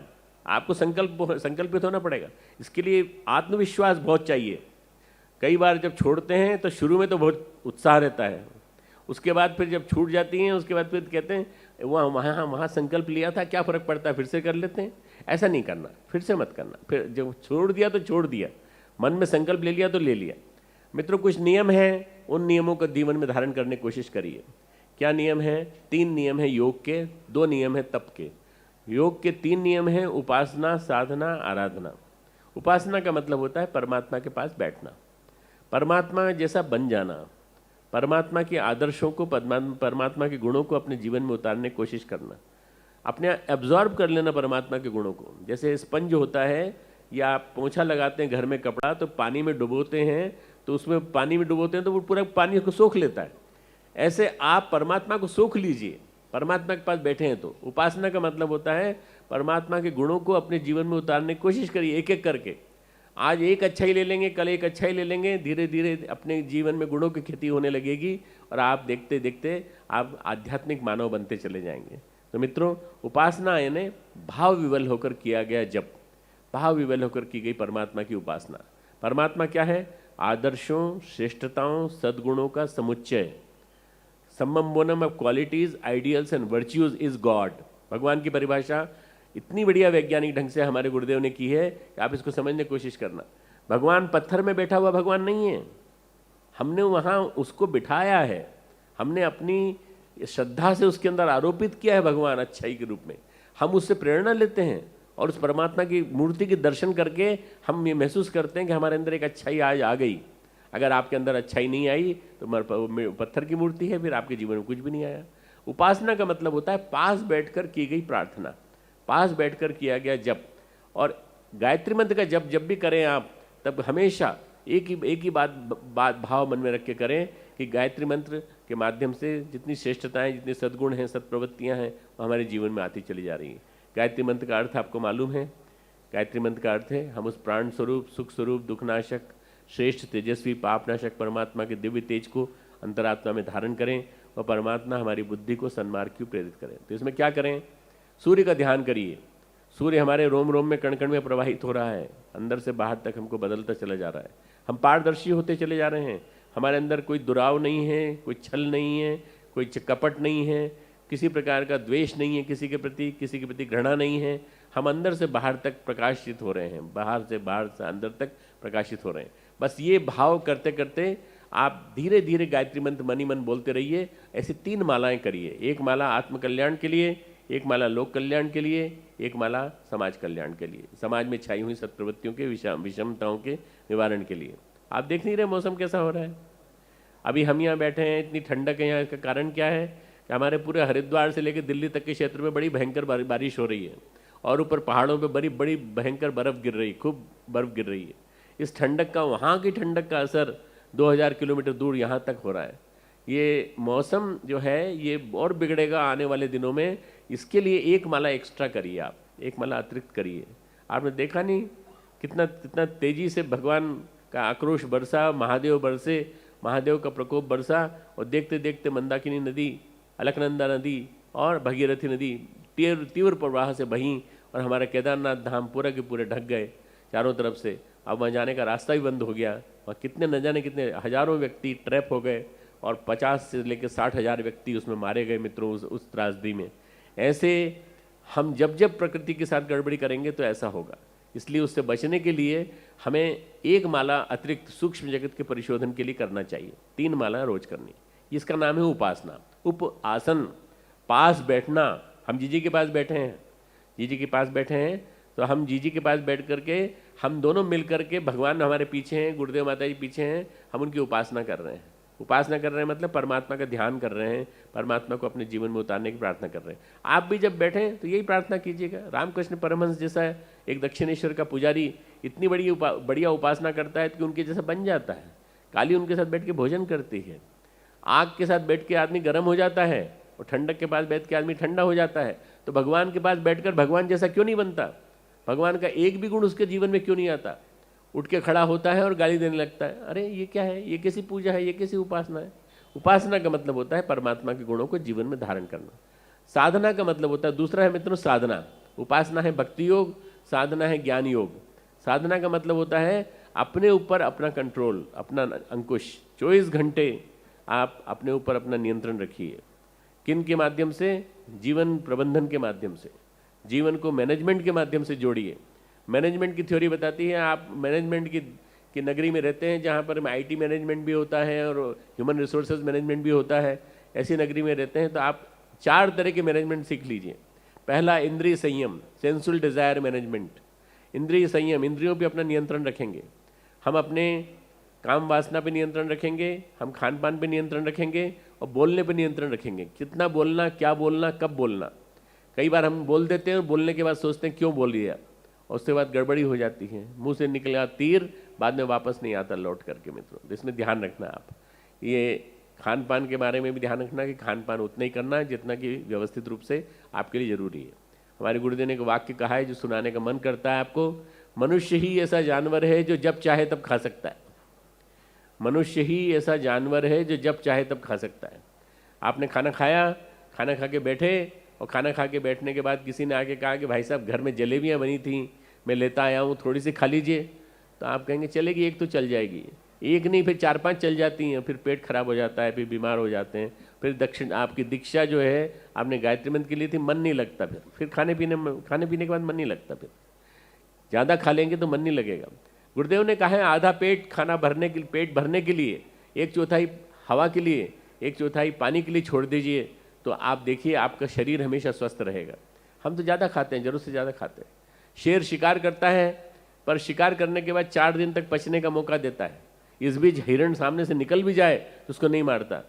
आपको संकल्पित होना पड़ेगा। इसके लिए आत्मविश्वास बहुत चाहिए। कई बार जब छोड़ते हैं तो शुरू में तो बहुत उत्साह रहता है, उसके बाद फिर जब छूट जाती हैं उसके बाद फिर कहते हैं वहाँ संकल्प लिया था, क्या फ़र्क पड़ता है, फिर से कर लेते हैं। ऐसा नहीं करना, फिर से मत करना। फिर जब छोड़ दिया तो छोड़ दिया, मन में संकल्प ले लिया तो ले लिया। मित्रों, कुछ नियम हैं, उन नियमों को जीवन में धारण करने की कोशिश करिए। क्या नियम है? 3 नियम है योग के, 2 नियम है तप के। योग के 3 नियम हैं उपासना, साधना, आराधना। उपासना का मतलब होता है परमात्मा के पास बैठना, परमात्मा जैसा बन जाना, परमात्मा के आदर्शों को, परमात्मा के गुणों को अपने जीवन में उतारने की कोशिश करना, अपने एब्जॉर्ब कर लेना परमात्मा के गुणों को। जैसे स्पंज होता है या आप पोंछा लगाते हैं घर में कपड़ा, तो पानी में डुबोते हैं, तो उसमें पानी में डुबोते हैं तो वो पूरा पानी को सोख लेता है। ऐसे आप परमात्मा को सोख लीजिए, परमात्मा के पास बैठे हैं तो। उपासना का मतलब होता है परमात्मा के गुणों को अपने जीवन में उतारने की कोशिश करिए, एक एक करके। आज एक अच्छाई ले लेंगे, कल एक अच्छाई ले लेंगे, धीरे धीरे अपने जीवन में गुणों की खेती होने लगेगी और आप देखते देखते आप आध्यात्मिक मानव बनते चले जाएंगे। तो मित्रों, उपासना यानी भाव विवल होकर किया गया जप, भाव विवल होकर की गई परमात्मा की उपासना। परमात्मा क्या है? आदर्शों, श्रेष्ठताओं, सद्गुणों का समुच्चय। सम्बोनम of qualities, ideals and virtues is God. भगवान की परिभाषा इतनी बढ़िया वैज्ञानिक ढंग से हमारे गुरुदेव ने की है कि आप इसको समझने की कोशिश करना। भगवान पत्थर में बैठा हुआ भगवान नहीं है, हमने वहाँ उसको बिठाया है, हमने अपनी श्रद्धा से उसके अंदर आरोपित किया है भगवान अच्छाई के रूप में। हम उससे प्रेरणा लेते हैं और उस परमात्मा की मूर्ति के दर्शन करके हम ये महसूस करते हैं कि हमारे अंदर एक अच्छाई आज आ गई। अगर आपके अंदर अच्छाई नहीं आई तो पत्थर की मूर्ति है, फिर आपके जीवन में कुछ भी नहीं आया। उपासना का मतलब होता है पास बैठकर की गई प्रार्थना, पास बैठकर किया गया जप। और गायत्री मंत्र का जप जब भी करें आप, तब हमेशा एक ही बात भाव मन में रख के करें कि गायत्री मंत्र के माध्यम से जितनी श्रेष्ठताएं, जितने सद्गुण हैं, सत्प्रवृत्तियां हैं, वो हमारे जीवन में आती चली जा रही हैं। गायत्री मंत्र का अर्थ आपको मालूम है? गायत्री मंत्र का अर्थ है हम उस प्राण स्वरूप, सुख स्वरूप, दुखनाशक, श्रेष्ठ, तेजस्वी, पापनाशक परमात्मा के दिव्य तेज को अंतरात्मा में धारण करें और परमात्मा हमारी बुद्धि को सन्मार्ग की प्रेरित करें। तो इसमें क्या करें? सूर्य का ध्यान करिए। सूर्य हमारे रोम रोम में, कण कण में प्रवाहित हो रहा है, अंदर से बाहर तक हमको बदलता चला जा रहा है। हम पारदर्शी होते चले जा रहे हैं, हमारे अंदर कोई दुराव नहीं है, कोई छल नहीं है, कोई कपट नहीं है, किसी प्रकार का द्वेष नहीं है किसी के प्रति घृणा नहीं है। हम अंदर से बाहर तक प्रकाशित हो रहे हैं, बाहर से अंदर तक प्रकाशित हो रहे हैं। बस ये भाव करते करते आप धीरे धीरे गायत्री मंत्र मन ही मन बोलते रहिए। ऐसी 3 मालाएं करिए, एक माला आत्मकल्याण के लिए, एक माला लोक कल्याण के लिए, एक माला समाज कल्याण के लिए, समाज में छाई हुई सत्प्रवृत्तियों के विषमताओं के निवारण के लिए। आप देख नहीं रहे मौसम कैसा हो रहा है? अभी हम यहाँ बैठे हैं, इतनी ठंडक है यहाँ, इसका कारण क्या है कि हमारे पूरे हरिद्वार से लेकर दिल्ली तक के क्षेत्र में बड़ी भयंकर बारिश हो रही है और ऊपर पहाड़ों पे बड़ी बड़ी भयंकर बर्फ़ गिर रही, खूब बर्फ़ गिर रही है। इस ठंडक का, वहाँ की ठंडक का असर 2000 किलोमीटर दूर यहाँ तक हो रहा है। ये मौसम जो है ये और बिगड़ेगा आने वाले दिनों में। इसके लिए एक माला एक्स्ट्रा करिए, आप एक माला अतिरिक्त करिए। आपने देखा नहीं कितना तेजी से भगवान का आक्रोश बरसा, महादेव बरसे, महादेव का प्रकोप बरसा और देखते देखते मंदाकिनी नदी, अलकनंदा नदी और भगीरथी नदी तीव्र प्रवाह से बहीं और हमारा केदारनाथ धाम पूरा के पूरे ढक गए चारों तरफ से। अब वहाँ जाने का रास्ता भी बंद हो गया और कितने न जाने कितने हजारों व्यक्ति ट्रैप हो गए और 50 से लेकर 60 हज़ार व्यक्ति उसमें मारे गए मित्रों उस त्रासदी में। ऐसे हम जब प्रकृति के साथ गड़बड़ी करेंगे तो ऐसा होगा। इसलिए उससे बचने के लिए हमें एक माला अतिरिक्त सूक्ष्म जगत के परिशोधन के लिए करना चाहिए। 3 माला रोज करनी। इसका नाम है उपासना। उप आसन, पास बैठना। हम जीजी के पास बैठे हैं, जीजी के पास बैठे हैं, तो हम जीजी के पास बैठ करके हम दोनों मिल करके, भगवान हमारे पीछे हैं, गुरुदेव माता जी पीछे हैं, हम उनकी उपासना कर रहे हैं। उपासना कर रहे हैं मतलब परमात्मा का ध्यान कर रहे हैं, परमात्मा को अपने जीवन में उतारने की प्रार्थना कर रहे हैं। आप भी जब बैठें तो यही प्रार्थना कीजिएगा। रामकृष्ण परमहंस जैसा एक दक्षिणेश्वर का पुजारी इतनी बढ़िया उपासना करता है कि उनके जैसा बन जाता है। काली उनके साथ बैठ के भोजन करती है, आग के साथ बैठ के आदमी गर्म हो जाता है, और ठंडक के पास बैठ के आदमी ठंडा हो जाता है। तो भगवान के पास बैठकर भगवान जैसा क्यों नहीं बनता? भगवान का एक भी गुण उसके जीवन में क्यों नहीं आता? उठ के खड़ा होता है और गाली देने लगता है, अरे ये क्या है, ये कैसी पूजा है, ये कैसी उपासना है। उपासना का मतलब होता है परमात्मा के गुणों को जीवन में धारण करना। साधना का मतलब होता है, दूसरा है मित्रों साधना। उपासना है भक्ति योग, साधना है ज्ञान योग। साधना का मतलब होता है अपने ऊपर अपना कंट्रोल, अपना अंकुश। 24 घंटे आप अपने ऊपर अपना नियंत्रण रखिए। किन के माध्यम से? जीवन प्रबंधन के माध्यम से। जीवन को मैनेजमेंट के माध्यम से जोड़िए। मैनेजमेंट की थ्योरी बताती है, आप मैनेजमेंट की नगरी में रहते हैं जहाँ पर आईटी मैनेजमेंट भी होता है और ह्यूमन रिसोर्सेज मैनेजमेंट भी होता है, ऐसी नगरी में रहते हैं तो आप 4 तरह के मैनेजमेंट सीख लीजिए। पहला इंद्रिय संयम, सेंसुअल डिजायर मैनेजमेंट। इंद्रिय संयम, इंद्रियों पे अपना नियंत्रण रखेंगे। हम अपने काम वासना पे नियंत्रण रखेंगे, हम खान पान पे नियंत्रण रखेंगे और बोलने पे नियंत्रण रखेंगे। कितना बोलना, क्या बोलना, कब बोलना। कई बार हम बोल देते हैं और बोलने के बाद सोचते हैं क्यों बोल दिया, और उसके बाद गड़बड़ी हो जाती है। मुंह से निकला तीर बाद में वापस नहीं आता लौट करके। मित्रों, इसमें ध्यान रखना। आप ये खान पान के बारे में भी ध्यान रखना कि खान पान उतना ही करना है जितना कि व्यवस्थित रूप से आपके लिए जरूरी है। हमारे गुरुदेव ने एक वाक्य कहा है जो सुनाने का मन करता है आपको। मनुष्य ही ऐसा जानवर है जो जब चाहे तब खा सकता है। मनुष्य ही ऐसा जानवर है जो जब चाहे तब खा सकता है। आपने खाना खाया, खाना खा के बैठे, और खाना खा के बैठने के बाद किसी ने आके कहा कि भाई साहब घर में जलेबियाँ बनी थी, मैं लेता आया हूँ, थोड़ी सी खा लीजिए। तो आप कहेंगे चलेगी, एक तो चल जाएगी। एक नहीं, फिर 4-5 चल जाती हैं, फिर पेट खराब हो जाता है, फिर बीमार हो जाते हैं। फिर आपकी दीक्षा जो है, आपने गायत्री मंत्र के लिए थी, मन नहीं लगता। फिर खाने पीने के बाद मन नहीं लगता। फिर ज़्यादा खा लेंगे तो मन नहीं लगेगा। गुरुदेव ने कहा है आधा पेट खाना भरने के, पेट भरने के लिए 1/4 हवा के लिए, 1/4 पानी के लिए छोड़ दीजिए, तो आप देखिए आपका शरीर हमेशा स्वस्थ रहेगा। हम तो ज़्यादा खाते हैं, जरूरत से ज़्यादा खाते हैं। शेर शिकार करता है, पर शिकार करने के बाद 4 दिन तक पचने का मौका देता है। इस बीच हिरण सामने से निकल भी जाए तो उसको नहीं मारता।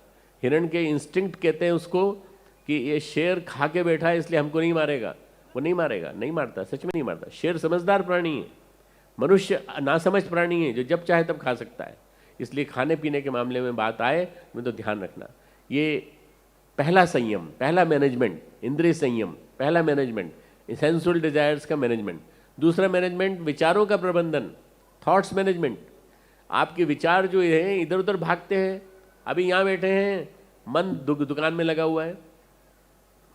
हिरण के इंस्टिंक्ट कहते हैं उसको कि ये शेर खा के बैठा है इसलिए हमको नहीं मारेगा। वो नहीं मारेगा, नहीं मारता, सच में नहीं मारता। शेर समझदार प्राणी है, मनुष्य नासमझ प्राणी है जो जब चाहे तब खा सकता है। इसलिए खाने पीने के मामले में बात आए में तो ध्यान रखना। ये पहला संयम, पहला मैनेजमेंट, इंद्रिय संयम, पहला मैनेजमेंट, सेंसुअल डिजायर्स का मैनेजमेंट। दूसरा मैनेजमेंट विचारों का प्रबंधन, थॉट्स मैनेजमेंट। आपके विचार जो है इधर उधर भागते हैं। अभी यहाँ बैठे हैं, मन दुकान में लगा हुआ है,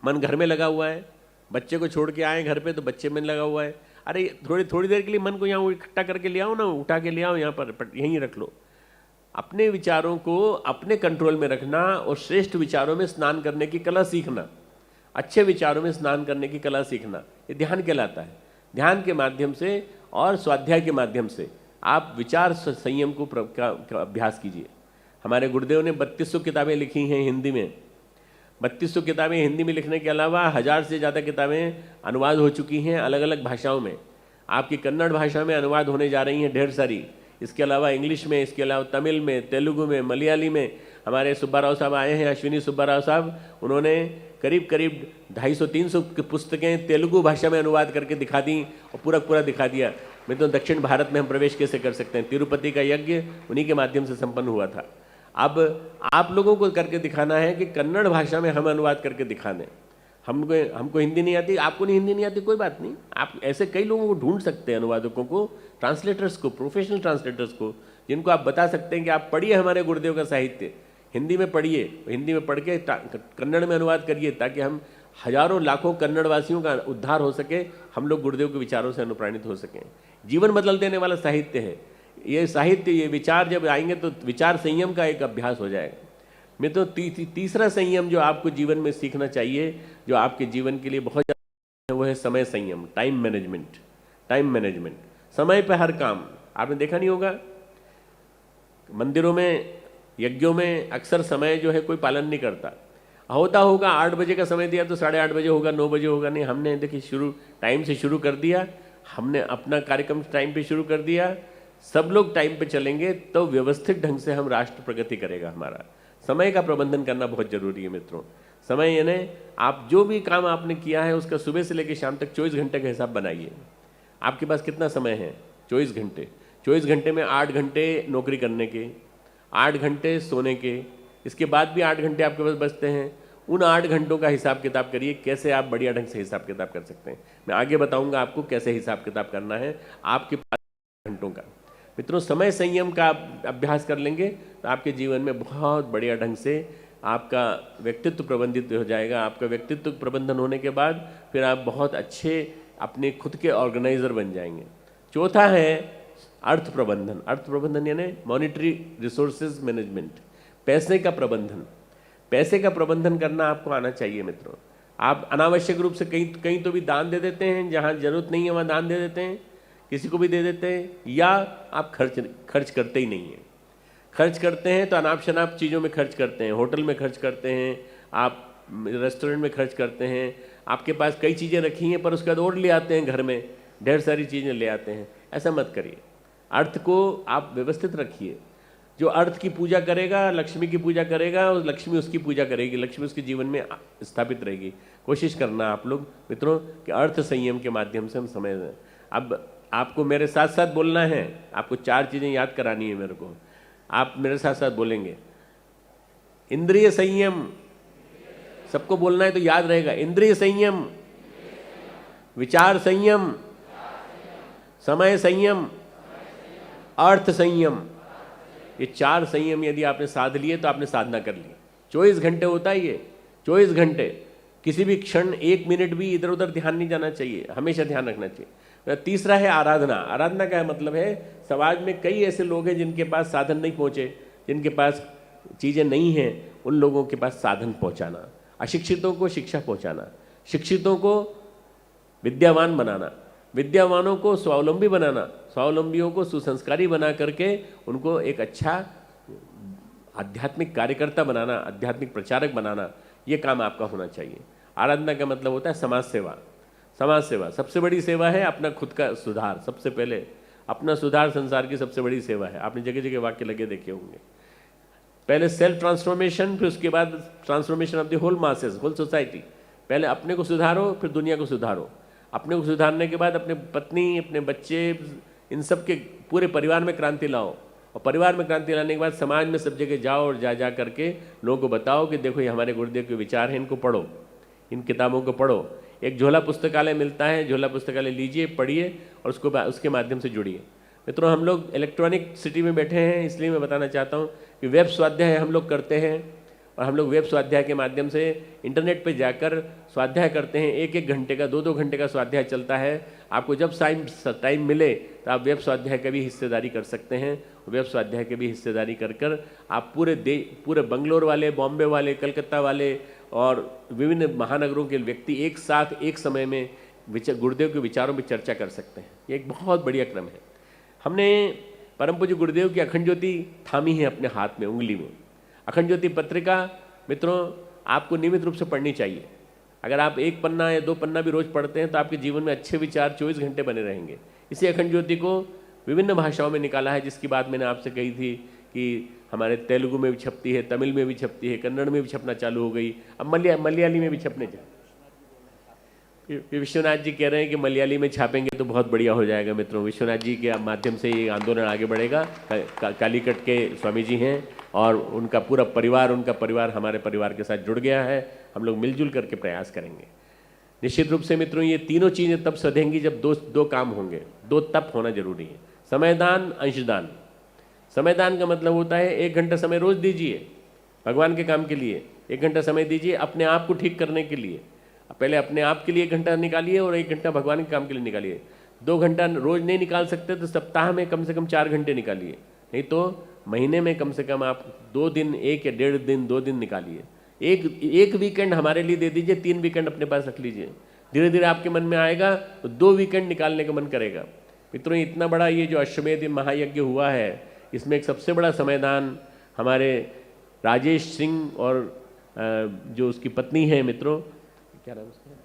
मन घर में लगा हुआ है। बच्चे को छोड़ के आए घर पे तो बच्चे में लगा हुआ है। अरे थोड़ी देर के लिए मन को यहाँ इकट्ठा करके ले आओ ना, उठा के ले आओ, यहाँ पर यहीं रख लो। अपने विचारों को अपने कंट्रोल में रखना और श्रेष्ठ विचारों में स्नान करने की कला सीखना, अच्छे विचारों में स्नान करने की कला सीखना, ये ध्यान कहलाता है। ध्यान के माध्यम से और स्वाध्याय के माध्यम से आप विचार संयम को का अभ्यास कीजिए। हमारे गुरुदेव ने 3200 किताबें लिखी हैं हिंदी में। 3200 किताबें हिंदी में लिखने के अलावा 1000 से ज़्यादा किताबें अनुवाद हो चुकी हैं अलग अलग भाषाओं में। आपकी कन्नड़ भाषा में अनुवाद होने जा रही हैं ढेर सारी। इसके अलावा इंग्लिश में, इसके अलावा तमिल में, तेलुगु में, मलयाली में। हमारे सुब्बाराव साहब आए हैं, अश्विनी सुब्बाराव साहब, उन्होंने करीब 250-300 पुस्तकें तेलुगु भाषा में अनुवाद करके दिखा दी और पूरा दिखा दिया। मैं तो दक्षिण भारत में हम प्रवेश कैसे कर सकते हैं? तिरुपति का यज्ञ उन्हीं के माध्यम से संपन्न हुआ था। अब आप लोगों को करके दिखाना है कि कन्नड़ भाषा में हम अनुवाद करके दिखा दें। हमको हिंदी नहीं आती, आपको नहीं हिंदी नहीं आती, कोई बात नहीं। आप ऐसे कई लोगों को ढूंढ सकते हैं, अनुवादकों को, ट्रांसलेटर्स को, प्रोफेशनल ट्रांसलेटर्स को, जिनको आप बता सकते हैं कि आप पढ़िए हमारे गुरुदेव का साहित्य, हिंदी में पढ़िए, हिंदी में पढ़ के कन्नड़ में अनुवाद करिए, ताकि हम हजारों लाखों कन्नड़ वासियों का उद्धार हो सके, हम लोग गुरुदेव के विचारों से अनुप्राणित हो सकें। जीवन बदल देने वाला साहित्य है ये साहित्य। ये विचार जब आएंगे तो विचार संयम का एक अभ्यास हो जाएगा। मैं तो तीसरा संयम जो आपको जीवन में सीखना चाहिए, जो आपके जीवन के लिए बहुत ज़्यादा, वो है समय संयम, टाइम मैनेजमेंट। टाइम मैनेजमेंट, समय पर हर काम। आपने देखा नहीं होगा, मंदिरों में यज्ञों में अक्सर समय जो है कोई पालन नहीं करता। होता होगा 8 बजे का समय दिया तो 8:30 बजे होगा, 9 बजे होगा, नहीं। हमने देखिए टाइम से शुरू कर दिया, हमने अपना कार्यक्रम टाइम पे शुरू कर दिया। सब लोग टाइम पे चलेंगे तो व्यवस्थित ढंग से हम राष्ट्र प्रगति करेगा। हमारा समय का प्रबंधन करना बहुत जरूरी है मित्रों। समय यानी आप जो भी काम आपने किया है उसका सुबह से लेकर शाम तक 24 घंटे का हिसाब बनाइए। आपके पास कितना समय है? 24 घंटे। 24 घंटे में 8 घंटे नौकरी करने के, 8 घंटे सोने के, इसके बाद भी 8 घंटे आपके पास बचते हैं। उन 8 घंटों का हिसाब किताब करिए, कैसे आप बढ़िया ढंग से हिसाब किताब कर सकते हैं। मैं आगे बताऊंगा आपको कैसे हिसाब किताब करना है आपके पास घंटों का। मित्रों, समय संयम का अभ्यास कर लेंगे तो आपके जीवन में बहुत बढ़िया ढंग से आपका व्यक्तित्व प्रबंधित हो जाएगा। आपका व्यक्तित्व प्रबंधन होने के बाद फिर आप बहुत अच्छे अपने खुद के ऑर्गेनाइजर बन जाएंगे। चौथा है अर्थ प्रबंधन। अर्थ प्रबंधन यानी मॉनिटरी रिसोर्सेज मैनेजमेंट, पैसे का प्रबंधन। पैसे का प्रबंधन करना आपको आना चाहिए मित्रों। आप अनावश्यक रूप से कहीं तो भी दान दे देते हैं, जहाँ जरूरत नहीं है वहाँ दान दे देते हैं, किसी को भी दे देते हैं, या आप खर्च करते ही नहीं हैं। खर्च करते हैं तो अनाप शनाप चीज़ों में खर्च करते हैं, होटल में खर्च करते हैं, आप रेस्टोरेंट में खर्च करते हैं। आपके पास कई चीज़ें रखी हैं पर उसके बाद और ले आते हैं, घर में ढेर सारी चीज़ें ले आते हैं। ऐसा मत करिए। अर्थ को आप व्यवस्थित रखिए। जो अर्थ की पूजा करेगा, लक्ष्मी की पूजा करेगा, और लक्ष्मी उसकी पूजा करेगी, लक्ष्मी उसके जीवन में स्थापित रहेगी। कोशिश करना आप लोग मित्रों कि अर्थ संयम के माध्यम से हम समझ लें। अब आपको मेरे साथ साथ बोलना है, आपको 4 चीज़ें याद करानी है मेरे को। आप मेरे साथ साथ बोलेंगे। इंद्रिय संयम, सबको बोलना है तो याद रहेगा। इंद्रिय संयम, विचार संयम, समय संयम, अर्थ संयम। ये 4 संयम यदि आपने साध लिए तो आपने साधना कर ली। 24 घंटे होता है ये, 24 घंटे। किसी भी क्षण 1 मिनट भी इधर उधर ध्यान नहीं जाना चाहिए, हमेशा ध्यान रखना चाहिए। तीसरा है आराधना। आराधना का मतलब है समाज में कई ऐसे लोग हैं जिनके पास साधन नहीं पहुँचे, जिनके पास चीज़ें नहीं हैं, उन लोगों के पास साधन पहुँचाना। अशिक्षितों को शिक्षा पहुँचाना, शिक्षितों को विद्यावान बनाना, विद्यावानों को स्वावलंबी बनाना, स्वावलंबियों को सुसंस्कारी बना करके उनको एक अच्छा आध्यात्मिक कार्यकर्ता बनाना, आध्यात्मिक प्रचारक बनाना, ये काम आपका होना चाहिए। आराधना का मतलब होता है समाज सेवा। समाज सेवा सबसे बड़ी सेवा है। अपना खुद का सुधार, सबसे पहले अपना सुधार संसार की सबसे बड़ी सेवा है। आपने जगह जगह वाक्य लगे देखे होंगे। पहले सेल्फ ट्रांसफॉर्मेशन, फिर उसके बाद transformation of the whole masses, whole society. पहले अपने को सुधारो, फिर दुनिया को सुधारो। अपने को सुधारने के बाद अपने पत्नी, अपने बच्चे, इन सब के पूरे परिवार में क्रांति लाओ। और परिवार में क्रांति लाने के बाद समाज में सब जगह जाओ और जा करके लोगों को बताओ कि देखो ये हमारे गुरुदेव के विचार हैं, इनको पढ़ो, इन किताबों को पढ़ो। एक झोला पुस्तकालय मिलता है, झोला पुस्तकालय लीजिए, पढ़िए और उसके माध्यम से जुड़िए। मित्रों, हम लोग इलेक्ट्रॉनिक सिटी में बैठे हैं, इसलिए मैं बताना चाहता हूँ कि वेब स्वाध्याय हम लोग करते हैं। और हम लोग वेब स्वाध्याय के माध्यम से इंटरनेट पे जाकर स्वाध्याय करते हैं। 1-1 घंटे का, 2-2 घंटे का स्वाध्याय चलता है। आपको जब टाइम मिले तो आप वेब स्वाध्याय का भी हिस्सेदारी कर सकते हैं। वेब स्वाध्याय की भी हिस्सेदारी कर आप पूरे बंगलोर वाले, बॉम्बे वाले, कलकत्ता वाले और विभिन्न महानगरों के व्यक्ति एक साथ एक समय में गुरुदेव के विचारों पर चर्चा कर सकते हैं। ये एक बहुत बढ़िया क्रम है। हमने परम पूज्य गुरुदेव की अखंड ज्योति थामी है अपने हाथ में, उंगली में। अखंड ज्योति पत्रिका मित्रों आपको नियमित रूप से पढ़नी चाहिए। अगर आप 1 पन्ना या 2 पन्ना भी रोज पढ़ते हैं तो आपके जीवन में अच्छे विचार 24 घंटे बने रहेंगे। इसी अखंड ज्योति को विभिन्न भाषाओं में निकाला है, जिसकी बात मैंने आपसे कही थी कि हमारे तेलुगु में भी छपती है, तमिल में भी छपती है, कन्नड़ में भी छपना चालू हो गई, अब मलयाली में भी छपने विश्वनाथ जी कह रहे हैं कि मलयाली में छापेंगे तो बहुत बढ़िया हो जाएगा। मित्रों, विश्वनाथ जी के माध्यम से ये आंदोलन आगे बढ़ेगा। कालीकट के स्वामी जी हैं और उनका पूरा परिवार हमारे परिवार के साथ जुड़ गया है। हम लोग मिलजुल करके प्रयास करेंगे। निश्चित रूप से मित्रों ये तीनों चीज़ें तब सधेंगी जब दो काम होंगे। 2 तप होना जरूरी है, समयदान, अंशदान। समयदान का मतलब होता है 1 घंटा समय रोज दीजिए भगवान के काम के लिए। 1 घंटा समय दीजिए अपने आप को ठीक करने के लिए। पहले अपने आप के लिए 1 घंटा निकालिए और 1 घंटा भगवान के काम के लिए निकालिए। 2 घंटा रोज नहीं निकाल सकते तो सप्ताह में कम से कम 4 घंटे निकालिए, नहीं तो महीने में कम से कम आप 2 दिन, 1 या 1.5 दिन, 2 दिन निकालिए। एक वीकेंड हमारे लिए दे दीजिए, 3 वीकेंड अपने पास रख लीजिए। धीरे धीरे आपके मन में आएगा तो 2 वीकेंड निकालने का मन करेगा। मित्रों, इतना बड़ा ये जो अश्वमेध महायज्ञ हुआ है, इसमें एक सबसे बड़ा समयदान हमारे राजेश सिंह और जो उसकी पत्नी है मित्रों, क्या नाम उसका,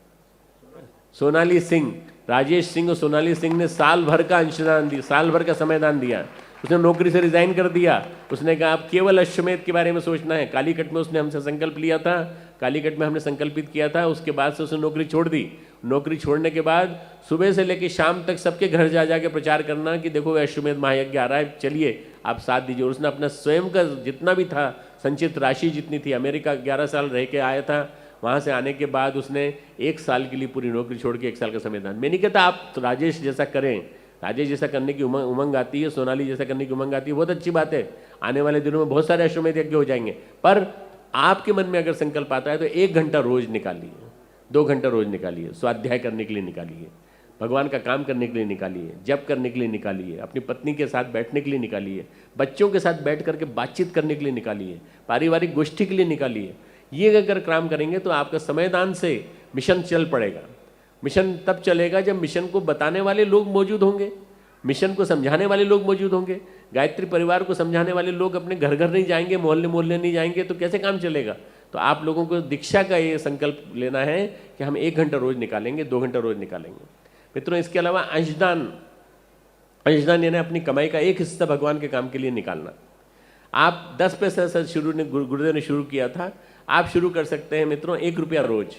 सोनाली सिंह, राजेश सिंह और सोनाली सिंह ने साल भर का अंशदान दिया, साल भर का समयदान दिया। उसने नौकरी से रिजाइन कर दिया। उसने कहा आप केवल अश्वमेध के बारे में सोचना है। कालीकट में उसने हमसे संकल्प लिया था, कालीकट में हमने संकल्पित किया था। उसके बाद से उसने नौकरी छोड़ दी। नौकरी छोड़ने के बाद सुबह से लेकर शाम तक सबके घर जा जाके प्रचार करना कि देखो अश्वमेध महायज्ञ आ रहा है, चलिए आप साथ दीजिए। और उसने अपना स्वयं का जितना भी था संचित राशि जितनी थी, अमेरिका 11 साल रह के आया था, वहाँ से आने के बाद उसने 1 साल के लिए पूरी नौकरी छोड़ के 1 साल का समयदान। मैं नहीं कहता आप तो राजेश जैसा करें, राजेश जैसा करने की उमंग आती है, सोनाली जैसा करने की उमंग आती है, बहुत अच्छी बात है। आने वाले दिनों में बहुत सारे अश्वमेध यज्ञ हो जाएंगे। पर आपके मन में अगर संकल्प आता है तो 1 घंटा रोज निकालिए, 2 घंटा रोज निकालिए, स्वाध्याय करने के लिए निकालिए, भगवान का काम करने के लिए निकालिए, जप करने के लिए निकालिए, अपनी पत्नी के साथ बैठने के लिए निकालिए, बच्चों के साथ बैठ करके बातचीत करने के लिए निकालिए, पारिवारिक गोष्ठी के लिए निकालिए। ये अगर काम करेंगे तो आपका समयदान से मिशन चल पड़ेगा। मिशन तब चलेगा जब मिशन को बताने वाले लोग मौजूद होंगे, मिशन को समझाने वाले लोग मौजूद होंगे। गायत्री परिवार को समझाने वाले लोग अपने घर घर नहीं जाएंगे, मोहल्ले मोहल्ले नहीं जाएंगे, तो कैसे काम चलेगा। तो आप लोगों को दीक्षा का ये संकल्प लेना है कि हम 1 घंटा रोज निकालेंगे, 2 घंटा रोज निकालेंगे। मित्रों, इसके अलावा अंशदान यानी अपनी कमाई का एक हिस्सा भगवान के काम के लिए निकालना। आप 10 पैसे से गुरुदेव ने शुरू किया था, आप शुरू कर सकते हैं मित्रों 1 रुपया रोज।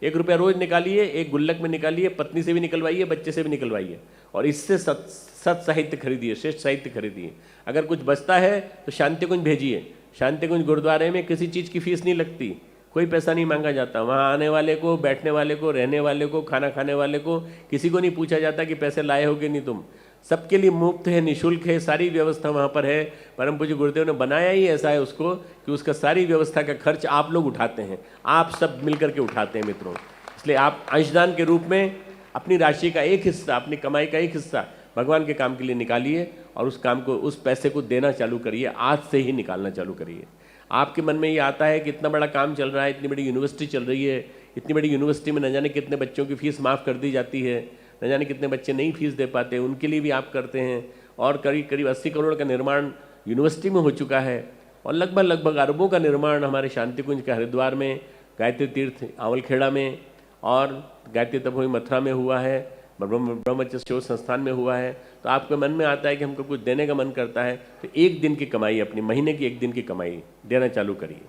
1 रुपया रोज निकालिए, एक गुल्लक में निकालिए, पत्नी से भी निकलवाइए, बच्चे से भी निकलवाइए, और इससे सत साहित्य खरीदिए, श्रेष्ठ साहित्य खरीदिए। अगर कुछ बचता है तो शांति कुंज भेजिए। शांति कुंज गुरुद्वारे में किसी चीज़ की फीस नहीं लगती, कोई पैसा नहीं मांगा जाता। वहाँ आने वाले को, बैठने वाले को, रहने वाले को, खाना खाने वाले को किसी को नहीं पूछा जाता कि पैसे लाए हो कि नहीं। तुम सबके लिए मुफ्त है, निःशुल्क है, सारी व्यवस्था वहाँ पर है। परम पूज्य गुरुदेव ने बनाया ही ऐसा है उसको कि उसका सारी व्यवस्था का खर्च आप लोग उठाते हैं, आप सब मिलकर के उठाते हैं मित्रों। इसलिए आप अंशदान के रूप में अपनी राशि का एक हिस्सा, अपनी कमाई का एक हिस्सा भगवान के काम के लिए निकालिए और उस काम को, उस पैसे को देना चालू करिए। आज से ही निकालना चालू करिए। आपके मन में ये आता है कि इतना बड़ा काम चल रहा है, इतनी बड़ी यूनिवर्सिटी चल रही है, इतनी बड़ी यूनिवर्सिटी में न जाने कितने बच्चों की फीस माफ़ कर दी जाती है, न जाने कितने बच्चे नहीं फीस दे पाते, उनके लिए भी आप करते हैं। और करीब करीब 80 करोड़ का निर्माण यूनिवर्सिटी में हो चुका है, और लगभग अरबों का निर्माण हमारे शांति कुंज के हरिद्वार में, गायत्री तीर्थ आवलखेड़ा में, और गायत्री तपोवन मथुरा में हुआ है, ब्रह्मचर्य शोध संस्थान में हुआ है। तो आपके मन में आता है कि हमको कुछ देने का मन करता है, तो 1 दिन की कमाई, अपनी महीने की 1 दिन की कमाई देना चालू करिए।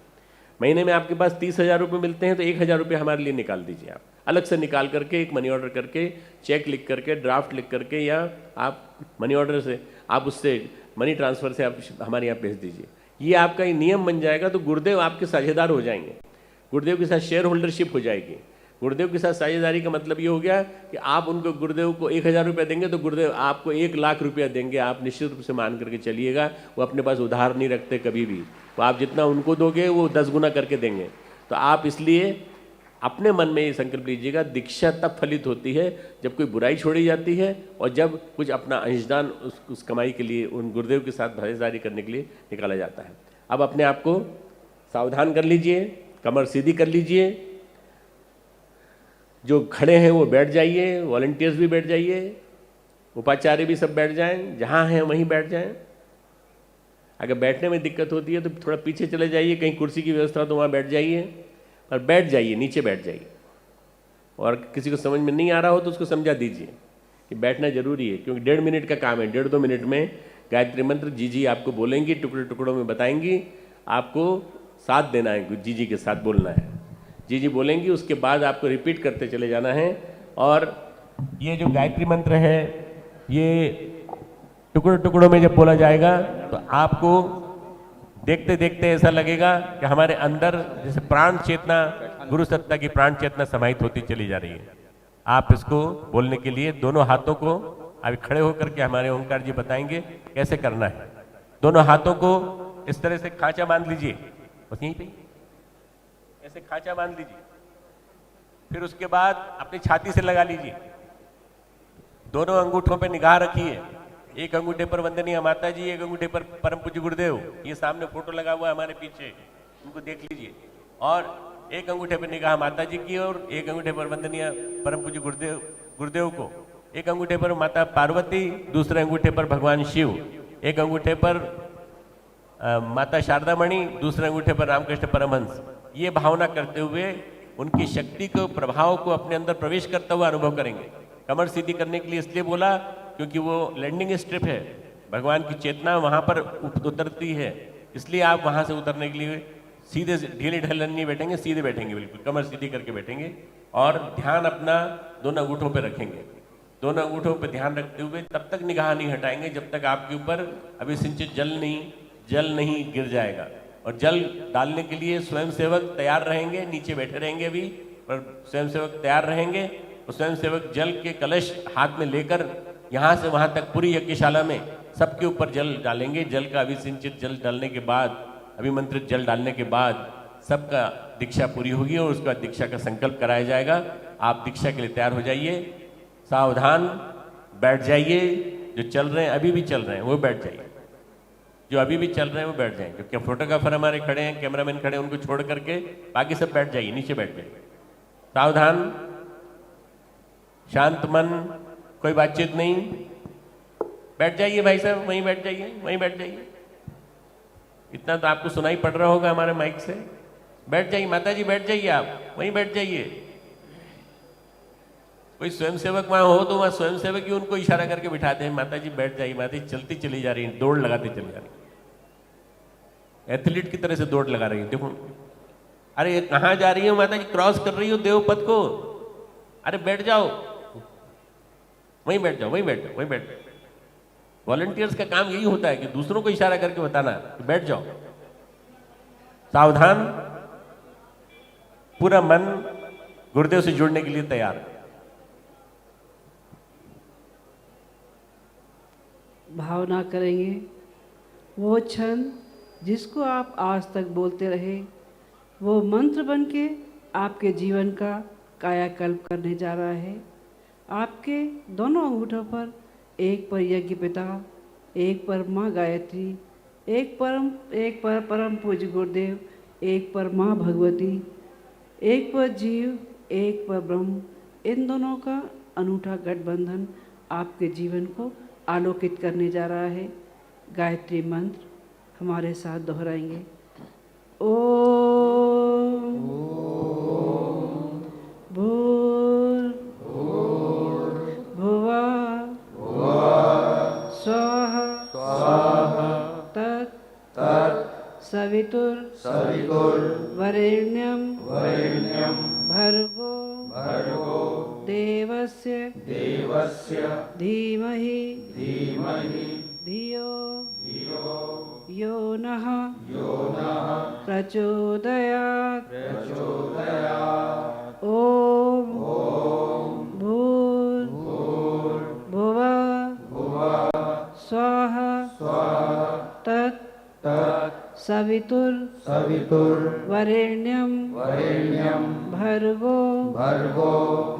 महीने में आपके पास 30,000 रुपये मिलते हैं तो 1,000 रुपये हमारे लिए निकाल दीजिए। आप अलग से निकाल करके, एक मनी ऑर्डर करके, चेक लिख करके, ड्राफ्ट लिख करके, या आप मनी ऑर्डर से, आप उससे मनी ट्रांसफ़र से आप हमारे यहाँ भेज दीजिए। ये आपका ये नियम बन जाएगा तो गुरुदेव आपके साझेदार हो जाएंगे, गुरुदेव के साथ शेयर होल्डरशिप हो जाएगी। गुरुदेव के साथ साझेदारी का मतलब ये हो गया कि आप उनको, गुरुदेव को 1,000 रुपया देंगे तो गुरुदेव आपको 1 लाख रुपया देंगे। आप निश्चित रूप से मान करके चलिएगा, वो अपने पास उधार नहीं रखते कभी भी। तो आप जितना उनको दोगे वो 10 गुना करके देंगे। तो आप इसलिए अपने मन में ये संकल्प लीजिएगा, दीक्षा तब फलित होती है जब कोई बुराई छोड़ी जाती है और जब कुछ अपना अंशदान उस कमाई के लिए, उन गुरुदेव के साथ भागीदारी करने के लिए निकाला जाता है। अब अपने आप को सावधान कर लीजिए, कमर सीधी कर लीजिए, जो खड़े हैं वो बैठ जाइए, वॉलंटियर्स भी बैठ जाइए, उपाचार्य भी सब बैठ जाएं, जहाँ हैं वहीं बैठ जाएं। अगर बैठने में दिक्कत होती है तो थोड़ा पीछे चले जाइए, कहीं कुर्सी की व्यवस्था हो तो वहाँ बैठ जाइए, पर बैठ जाइए, नीचे बैठ जाइए। और किसी को समझ में नहीं आ रहा हो तो उसको समझा दीजिए कि बैठना जरूरी है, क्योंकि 1.5 मिनट का काम है। 1.5-2 मिनट में गायत्री मंत्र जी आपको बोलेंगी, टुकड़े टुकड़ों में बताएंगी, आपको साथ देना है, जी के साथ बोलना है। जी बोलेंगी, उसके बाद आपको रिपीट करते चले जाना है। और ये जो गायत्री मंत्र है, ये टुकड़ों टुकड़ों में जब बोला जाएगा तो आपको देखते देखते ऐसा लगेगा कि हमारे अंदर जैसे प्राण चेतना, गुरु सत्ता की प्राण चेतना समाहित होती चली जा रही है। आप इसको बोलने के लिए दोनों हाथों को, अभी खड़े होकर के हमारे ओंकार जी बताएंगे कैसे करना है। दोनों हाथों को इस तरह से खांचा बांध लीजिए, बस यहीं पे ऐसे खांचा बांध लीजिए। फिर उसके बाद अपनी छाती से लगा लीजिए। दोनों अंगूठों पे निगाह रखिए। एक अंगूठे पर वंदनीय माता जी, एक अंगूठे पर परम पूज्य गुरुदेव। ये सामने फोटो लगा हुआ है हमारे पीछे, उनको देख लीजिए। और एक अंगूठे पर निगाह माता जी की और एक अंगूठे पर वंदनीय परम पूज्य गुरुदेव को। एक अंगूठे पर माता पार्वती, दूसरे अंगूठे पर भगवान शिव, एक अंगूठे पर माता शारदा मणि, दूसरे अंगूठे पर रामकृष्ण परमहंस। ये भावना करते हुए उनकी शक्ति को, प्रभाव को अपने अंदर प्रवेश करता हुआ अनुभव करेंगे। कमर सीधी करने के लिए इसलिए बोला क्योंकि वो लैंडिंग स्ट्रिप है, भगवान की चेतना वहाँ पर उतरती है, इसलिए आप वहाँ से उतरने के लिए सीधे ढीले ढलन नहीं बैठेंगे, सीधे बैठेंगे, बिल्कुल कमर सीधी करके बैठेंगे और ध्यान अपना दोनों अंगूठों पे रखेंगे। दोनों अंगूठों पे ध्यान रखते हुए तब तक निगाह नहीं हटाएंगे जब तक आपके ऊपर अभिसिंचित जल नहीं गिर जाएगा। और जल डालने के लिए स्वयंसेवक तैयार रहेंगे, नीचे बैठे रहेंगे अभी, पर स्वयंसेवक तैयार रहेंगे और स्वयंसेवक जल के कलश हाथ में लेकर यहाँ से वहाँ तक पूरी यज्ञशाला में सबके ऊपर जल डालेंगे। जल का अभिसिंचित जल डालने के बाद, अभिमंत्रित जल डालने के बाद सबका दीक्षा पूरी होगी और उसके बाद दीक्षा का संकल्प कराया जाएगा। आप दीक्षा के लिए तैयार हो जाइए, सावधान बैठ जाइए। जो चल रहे हैं, अभी भी चल रहे हैं, वो बैठ जाइए। जो अभी भी चल रहे हैं वो बैठ जाएंगे। क्या फोटोग्राफर हमारे खड़े हैं, कैमरामैन खड़े हैं, उनको छोड़ करके बाकी सब बैठ जाइए, नीचे बैठ जाइए। सावधान, शांत मन, कोई बातचीत नहीं, बैठ जाइए भाई साहब, वहीं बैठ जाइए, वहीं बैठ जाइए। इतना तो आपको सुनाई पड़ रहा होगा हमारे माइक से। बैठ जाइए माता जी, बैठ जाइए, आप वहीं बैठ जाइए। कोई स्वयंसेवक वहां हो तो वहां स्वयंसेवक ही उनको इशारा करके बिठाते हैं, माता जी बैठ जाइए, माता जी चलती चली जा रही है, दौड़ लगाते चली जा रही है, एथलीट की तरह से दौड़ लगा रही है। देखो, अरे कहाँ जा रही हो माता जी, क्रॉस कर रही हो देवपथ को, अरे बैठ जाओ, वहीं बैठ जाओ, वहीं बैठ जाओ, वहीं बैठ जाओ। वॉलंटियर्स का काम यही होता है कि दूसरों को इशारा करके बताना कि बैठ जाओ। सावधान, पूरा मन गुरुदेव से जुड़ने के लिए तैयार है। भावना करेंगे वो क्षण जिसको आप आज तक बोलते रहे, वो मंत्र बन के आपके जीवन का कायाकल्प करने जा रहा है। आपके दोनों अंगूठों पर, एक पर यज्ञ पिता, एक पर माँ गायत्री, एक पर परम पूज्य गुरुदेव, एक पर माँ भगवती, एक पर जीव, एक पर ब्रह्म, इन दोनों का अनूठा गठबंधन आपके जीवन को आलोकित करने जा रहा है। गायत्री मंत्र हमारे साथ दोहराएंगे। ओम भूर्भुवः स्वः तत् सवितुर्वरेण्यं भर्गो देवस्य धीमहि धियो यो नः प्रचोदयात्। ओम भूर्भुवः स्वः तत् सवितुर्वरेण्यं भर्गो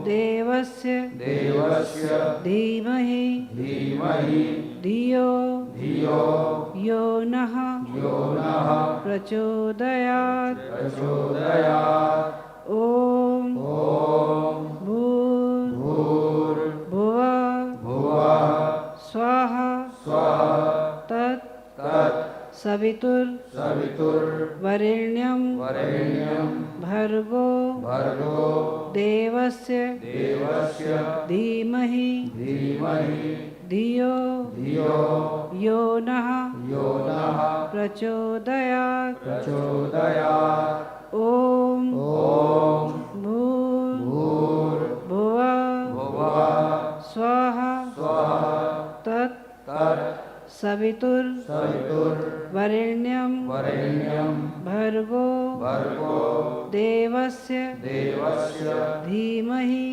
देवस्य धीमहि धियो यो नः प्रचोदयात्। ओम भूर्भुवः स्वः तत् सवितुर्वरेण्यं भर्गो देवस्य धीमहि धियो यो नः प्रचोदयात्। ओम भूर्भुवः स्वः तत् सवितुर्वरेण्यं भर्गो देवस्य धीमहि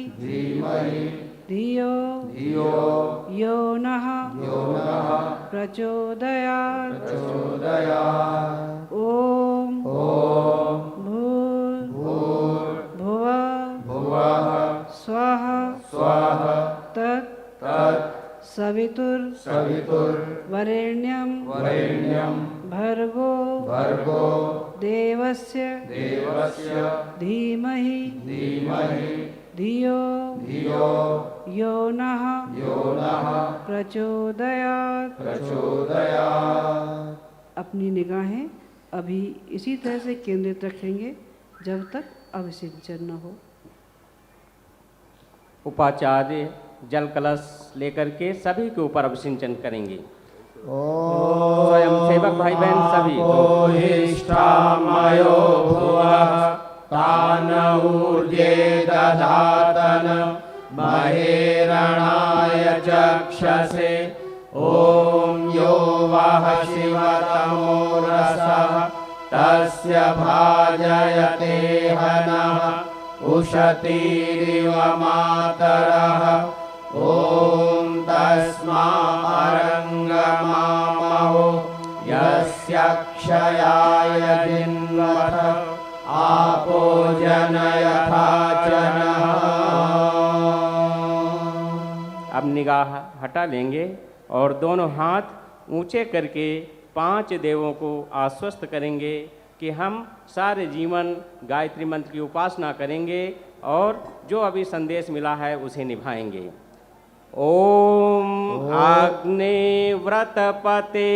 धियो यो नः प्रचोदयात्। ओम भूर्भुवः स्वः तत् सवितुर्वरेण्यं भर्गो देवस्य धीमहि धियो यो नः प्रचोदयात्। अपनी निगाहें अभी इसी तरह से केंद्रित रखेंगे जब तक अभिषेचन न हो। उपाचार्य जल कलश लेकर के सभी के ऊपर अभिषेचन करेंगे। स्वयं सेवक भाई बहन सभी इष्टामयो भुवः तान ऊर्जे दधातन महेरणाय चक्षसे ॐ यो वः शिवतमो रसः तस्य भाजयते हनः उशतीरिव मातरः ॐ तस्मारङ्गमामहो यस्य क्षयाय जिन्वथ आपो जनयथा जनः। अब निगाह हटा लेंगे और दोनों हाथ ऊंचे करके 5 देवों को आश्वस्त करेंगे कि हम सारे जीवन गायत्री मंत्र की उपासना करेंगे और जो अभी संदेश मिला है उसे निभाएंगे। ओम अग्ने व्रतपते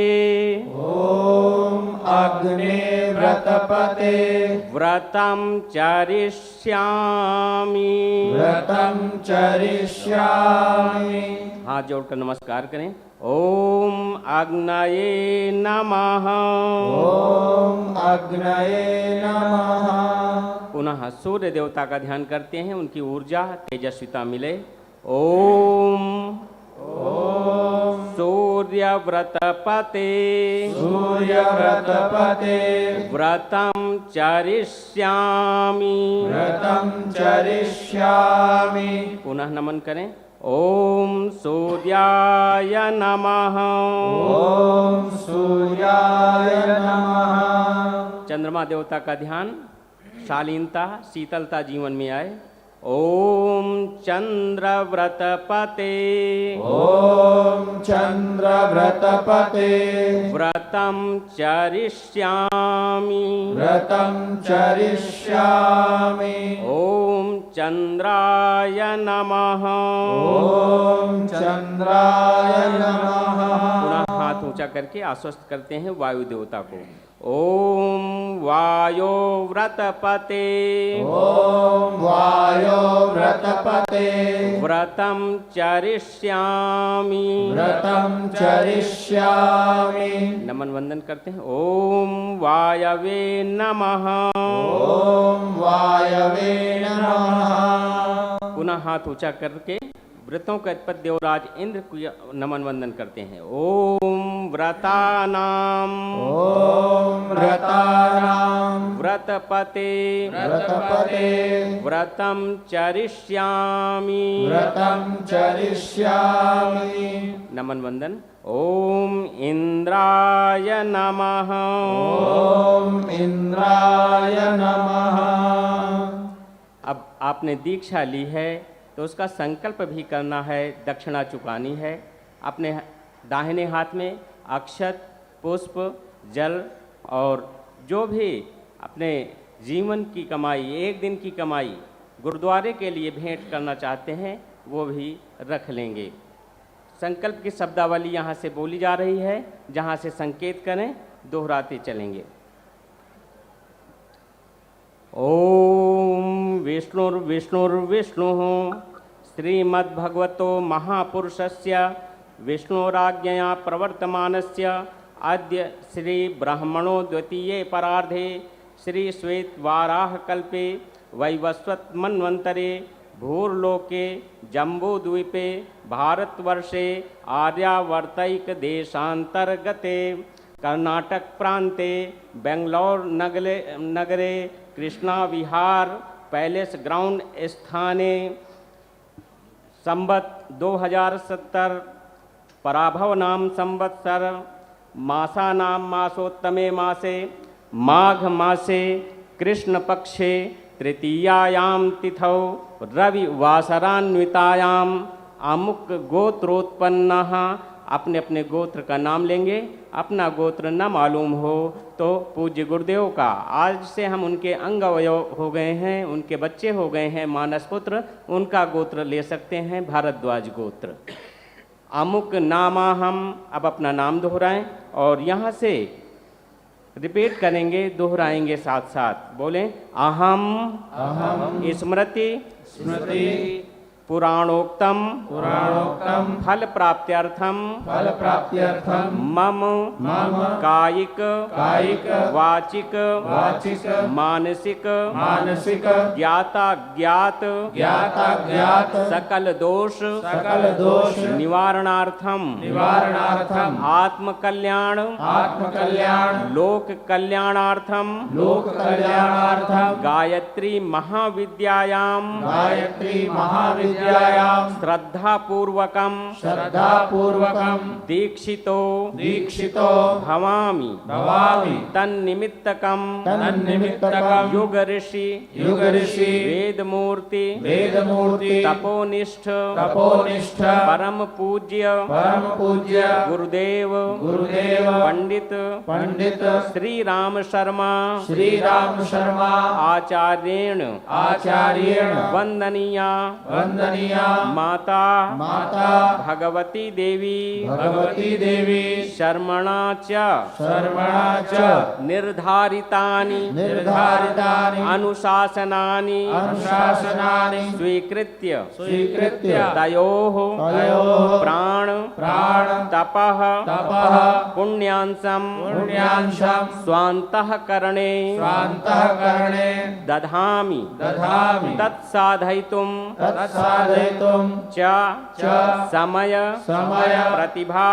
ॐ अग्ने व्रतपते व्रतं चरिष्यामि व्रतं चरिष्यामि। हाथ जोड़कर नमस्कार करें। ओम अग्नये नमः। ॐ अग्नये नमः। पुनः सूर्य देवता का ध्यान करते हैं, उनकी ऊर्जा तेजस्विता मिले। ओम सूर्य व्रतपते सूर्य व्रतपते व्रतं चरिष्यामि व्रतं चरिष्यामि। पुनः नमन करें। ओम सूर्याय नमः। ॐ सूर्याय नमः। चंद्रमा देवता का ध्यान, शालीनता शीतलता जीवन में आए। ओम चंद्र व्रतपते ॐ चंद्र व्रतपते व्रतं चरिष्यामि व्रतं चरिष्यामि। ओम चंद्राय नमः। ॐ चंद्राय नमः। पुनः हाथ ऊंचा करके आश्वस्त करते हैं वायु देवता को। ओम वायो व्रतपते ॐ वायो व्रतपते व्रतं चरिष्यामि व्रतं चरिष्यामि। नमन वंदन करते हैं। ओम वायवे नमः। ॐ वायवे नमः। पुनः हाथ ऊंचा करके व्रतों के अधिपति देवराज इंद्र को नमन वंदन करते हैं। ओम व्रतानाम ॐ व्रतानां व्रतपते व्रतपते व्रतं चरिष्यामि व्रतं चरिष्यामि। नमन वंदन। ओम इंद्राय नमः। ॐ इंद्राय नमः। अब आपने दीक्षा ली है तो उसका संकल्प भी करना है, दक्षिणा चुकानी है। अपने दाहिने हाथ में अक्षत, पुष्प, जल और जो भी अपने जीवन की कमाई, एक दिन की कमाई गुरुद्वारे के लिए भेंट करना चाहते हैं वो भी रख लेंगे। संकल्प की शब्दावली यहाँ से बोली जा रही है, जहाँ से संकेत करें दोहराते चलेंगे। ओम विष्णुर्विष्णुर्विष्णुः श्रीमद्भगवतो महापुरुषस्य विष्णुराज्ञया प्रवर्तमानस्य अद्य श्री ब्रह्मणो द्वितीये परार्धे श्री श्वेतवाराहकल्पे वैवस्वत मन्वन्तरे भूर्लोके जम्बूद्वीपे भारतवर्षे आर्यावर्तैक देशान्तर्गते कर्नाटक प्रान्ते बेंगलौर नगरे कृष्णा विहार पैलेस ग्राउंड स्थाने संवत् 2070 पराभव नाम संवत्सर मासानां मासोत्तमे मासे माघ मासे कृष्ण पक्षे तृतीयायां तिथौ रविवासरान्वितायां अमुक गोत्रोत्पन्नः। अपने अपने गोत्र का नाम लेंगे। अपना गोत्र न मालूम हो तो पूज्य गुरुदेव का, आज से हम उनके अंग अवयव हो गए हैं, उनके बच्चे हो गए हैं मानस पुत्र, उनका गोत्र ले सकते हैं भारद्वाज गोत्र। अमुक नामा हम अब अपना नाम दोहराएं और यहाँ से रिपीट करेंगे, दोहराएंगे साथ साथ। बोलें, अहम स्मृति पुराणोक्तम फल प्राप्त्यर्थम मम कायिक वाचिक मानसिक ज्ञाता ज्ञात सकल दोष निवारणार्थम आत्म कल्याण लोक कल्याणार्थम गायत्री महाविद्यायाम श्रद्धा पूर्वकम दीक्षितो भवामि तन्निमित्तकम युग ऋषि वेद मूर्ति तपोनिष्ठ परम पूज्य गुरुदेव पंडित श्री राम शर्मा आचार्येण वंदनीया माता भगवती देवी शर्मणा च निर्धारितानि अनुशासनानि स्वीकृत्य तयोः प्राण तपः पुण्यांशं स्वान्तःकरणे दधामि तत्साधयितुं च समय प्रतिभा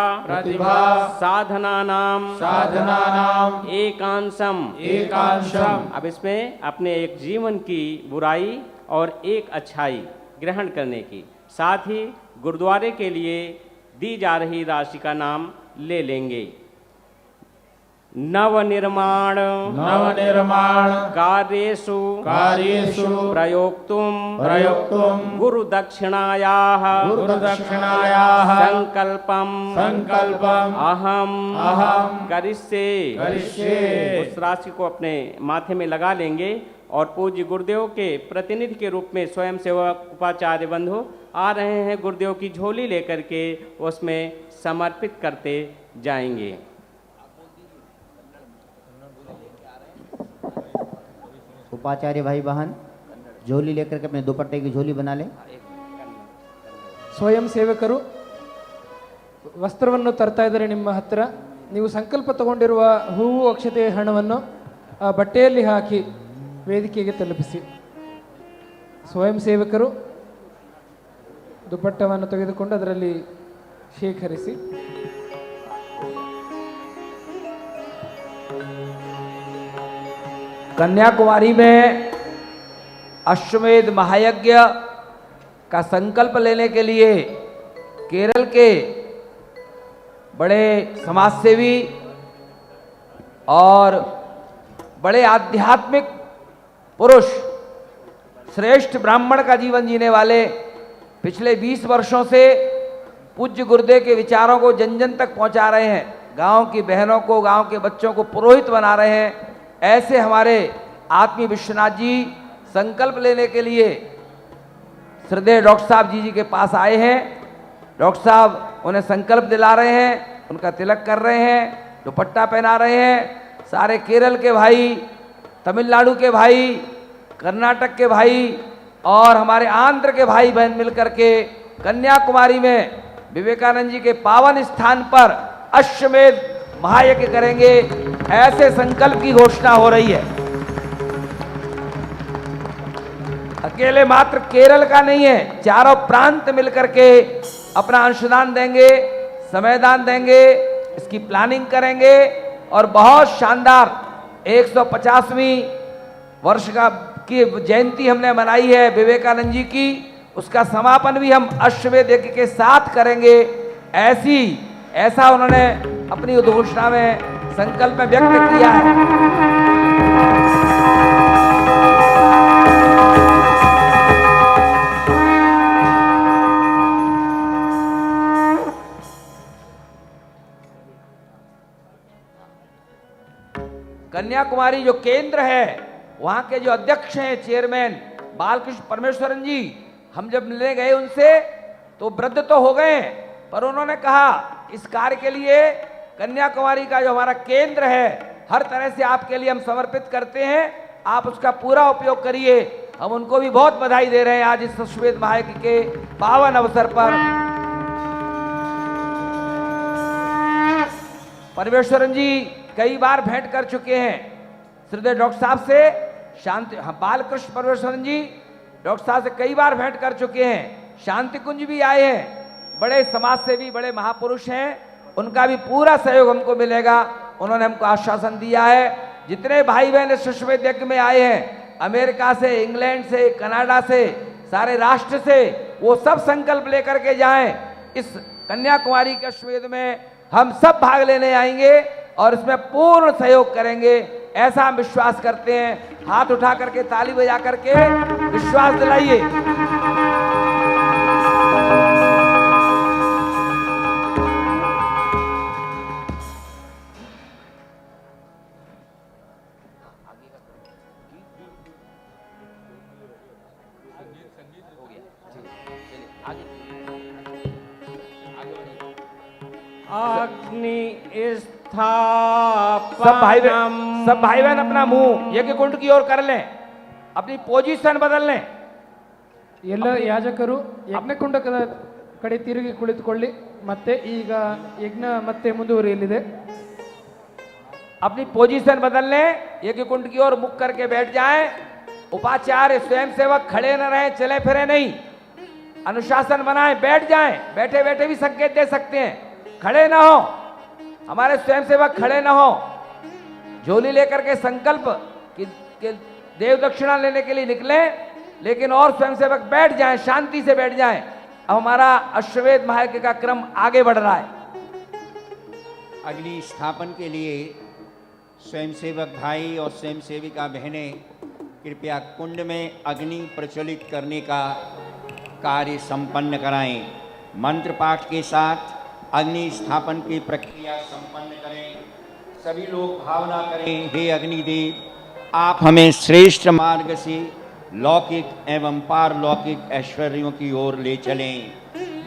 साधनानाम एकांशम। अब इसमें अपने एक जीवन की बुराई और एक अच्छाई ग्रहण करने की, साथ ही गुरुद्वारे के लिए दी जा रही राशि का नाम ले लेंगे। नवनिर्माण कार्येषु प्रयोक्तुम गुरुदक्षिणायाः संकल्पम अहम करिष्ये। उस राशि को अपने माथे में लगा लेंगे और पूज्य गुरुदेव के प्रतिनिधि के रूप में स्वयं सेवक उपाचार्य बंधु आ रहे हैं, गुरुदेव की झोली लेकर के उसमें समर्पित करते जाएंगे। उपाचार्य भाई बहन झोली लेकर के अपने दुपट्टे की झोली बना लें। ಸ್ವಯಂ ಸೇವಕರು ವಸ್ತ್ರವನ್ನು ತರ್ತಾ ಇದ್ದಾರೆ ನಿಮ್ಮ ಹತ್ತಿರ. ನೀವು ಸಂಕಲ್ಪ ತಗೊಂಡಿರುವ ಹೂವು ಅಕ್ಷತೆ ಹಣವನ್ನು ಆ ಬಟ್ಟೆಯಲ್ಲಿ ಹಾಕಿ ವೇದಿಕೆಗೆ ತಲುಪಿಸಿ. ಸ್ವಯಂ ಸೇವಕರು ದುಪಟ್ಟವನ್ನು ತೆಗೆದುಕೊಂಡು ಅದರಲ್ಲಿ ಶೇಖರಿಸಿ. कन्याकुमारी में अश्वमेध महायज्ञ का संकल्प लेने के लिए केरल के बड़े समाजसेवी और बड़े आध्यात्मिक पुरुष, श्रेष्ठ ब्राह्मण का जीवन जीने वाले, पिछले 20 वर्षों से पूज्य गुरुदेव के विचारों को जन जन तक पहुंचा रहे हैं, गांव की बहनों को, गांव के बच्चों को पुरोहित बना रहे हैं। ऐसे हमारे आत्मीय विश्वनाथ जी संकल्प लेने के लिए श्रद्धेय डॉक्टर साहब जी के पास आए हैं। डॉक्टर साहब उन्हें संकल्प दिला रहे हैं, उनका तिलक कर रहे हैं, दुपट्टा पहना रहे हैं। सारे केरल के भाई, तमिलनाडु के भाई, कर्नाटक के भाई और हमारे आंध्र के भाई बहन मिलकर के कन्याकुमारी में विवेकानंद जी के पावन स्थान पर अश्वमेध महायज्ञ करेंगे, ऐसे संकल्प की घोषणा हो रही है। अकेले मात्र केरल का नहीं है, चारों प्रांत मिलकर के अपना अंशदान देंगे, समयदान देंगे, इसकी प्लानिंग करेंगे और बहुत शानदार 150वीं वर्ष की जयंती हमने मनाई है विवेकानंद जी की, उसका समापन भी हम अश्वमेध यज्ञ के साथ करेंगे। ऐसा उन्होंने अपनी उद्घोषणा में संकल्प में व्यक्त किया है। कन्याकुमारी जो केंद्र है, वहां के जो अध्यक्ष हैं, चेयरमैन बालकृष्ण परमेश्वरन जी, हम जब मिलने गए उनसे तो वृद्ध तो हो गए, पर उन्होंने कहा इस कार्य के लिए कन्याकुमारी का जो हमारा केंद्र है, हर तरह से आपके लिए हम समर्पित करते हैं, आप उसका पूरा उपयोग करिए। हम उनको भी बहुत बधाई दे रहे हैं आज इस अश्वमेध महायज्ञ के पावन अवसर पर। परमेश्वरन जी कई बार भेंट कर चुके हैं श्रीदेव डॉक्टर साहब से, शांति बालकृष्ण परमेश्वरन जी डॉक्टर साहब से कई बार भेंट कर चुके हैं। शांति कुंज भी आए हैं, बड़े समाज सेवी, बड़े महापुरुष हैं, उनका भी पूरा सहयोग हमको मिलेगा। उन्होंने हमको आश्वासन दिया है। जितने भाई बहन इस अश्वमेध यज्ञ में आए हैं, अमेरिका से, इंग्लैंड से, कनाडा से, सारे राष्ट्र से, वो सब संकल्प लेकर के जाएं। इस कन्याकुमारी के अश्वमेध में हम सब भाग लेने आएंगे और इसमें पूर्ण सहयोग करेंगे, ऐसा हम विश्वास करते हैं। हाथ उठा करके ताली बजा करके विश्वास दिलाइए। अग्नि स्थापनम। सब भाई बहन अपना मुंह यज्ञ कुंड की ओर कर लें, अपनी पोजीशन बदल लें। ಎಲ್ಲ ಯಾಜಕರು ಯಜ್ಞಕುಂಡದ ಕಡೆ ತಿರುಗಿ ಕುಳಿತುಕೊಳ್ಳಿ। ಮತ್ತೆ ಈಗ ಯಜ್ಞ ಮತ್ತೆ ಮುಂದುವರಿಯಲಿದೆ। अपनी पोजीशन बदल लें, यज्ञ कुंड की ओर मुख करके बैठ जाएं। उपाचार्य स्वयंसेवक खड़े न रहें, चले फिरे नहीं, अनुशासन बनाएं, बैठ जाएं। बैठे बैठे भी संकेत दे सकते हैं, खड़े ना हो, हमारे स्वयंसेवक खड़े ना हो। झोली लेकर के संकल्प कि देव दक्षिणा लेने के लिए निकले, लेकिन और स्वयंसेवक बैठ जाएं, शांति से बैठ जाएं। अब हमारा अश्वमेध महायज्ञ का क्रम आगे बढ़ रहा है। अग्नि स्थापन के लिए स्वयंसेवक भाई और स्वयंसेविका बहनें कृपया कुंड में अग्नि प्रज्वलित करने का कार्य संपन्न कराएं। मंत्र पाठ के साथ अग्नि स्थापन की प्रक्रिया संपन्न करें। सभी लोग भावना करें, हे अग्निदेव, आप हमें श्रेष्ठ मार्ग से लौकिक एवं पारलौकिक ऐश्वर्यों की ओर ले चलें।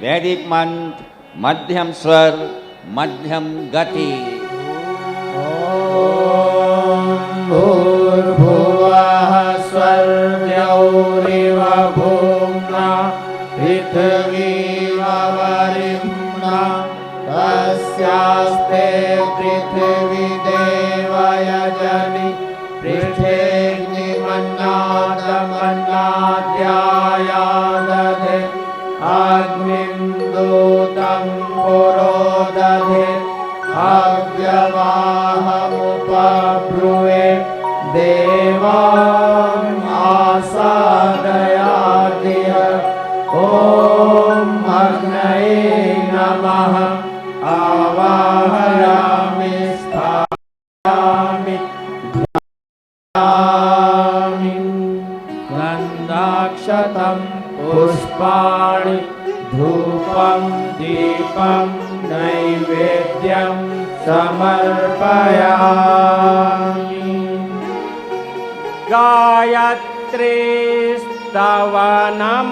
वैदिक मंत्र, मध्यम स्वर, मध्यम गति। भूर्भुवः स्वर्गौरिव भूम्ना पृथिवीवरिम्ना तस्यास्ते पृथिवी देवयजनि पृथ्वीग्निमन्नादमन्नाद्यायादधे अग्निं दूतं पुरोदधे अव्यवाहमुपब्रुवे देवाम् आसादयादिह। ॐ अग्नये नमः। आवाहयामि स्थापयामि ध्यायामि। गन्धाक्षतं पुष्पाणि धूपं दीपं नैवेद्यं समर्पयामि। गायत्री स्तवनम।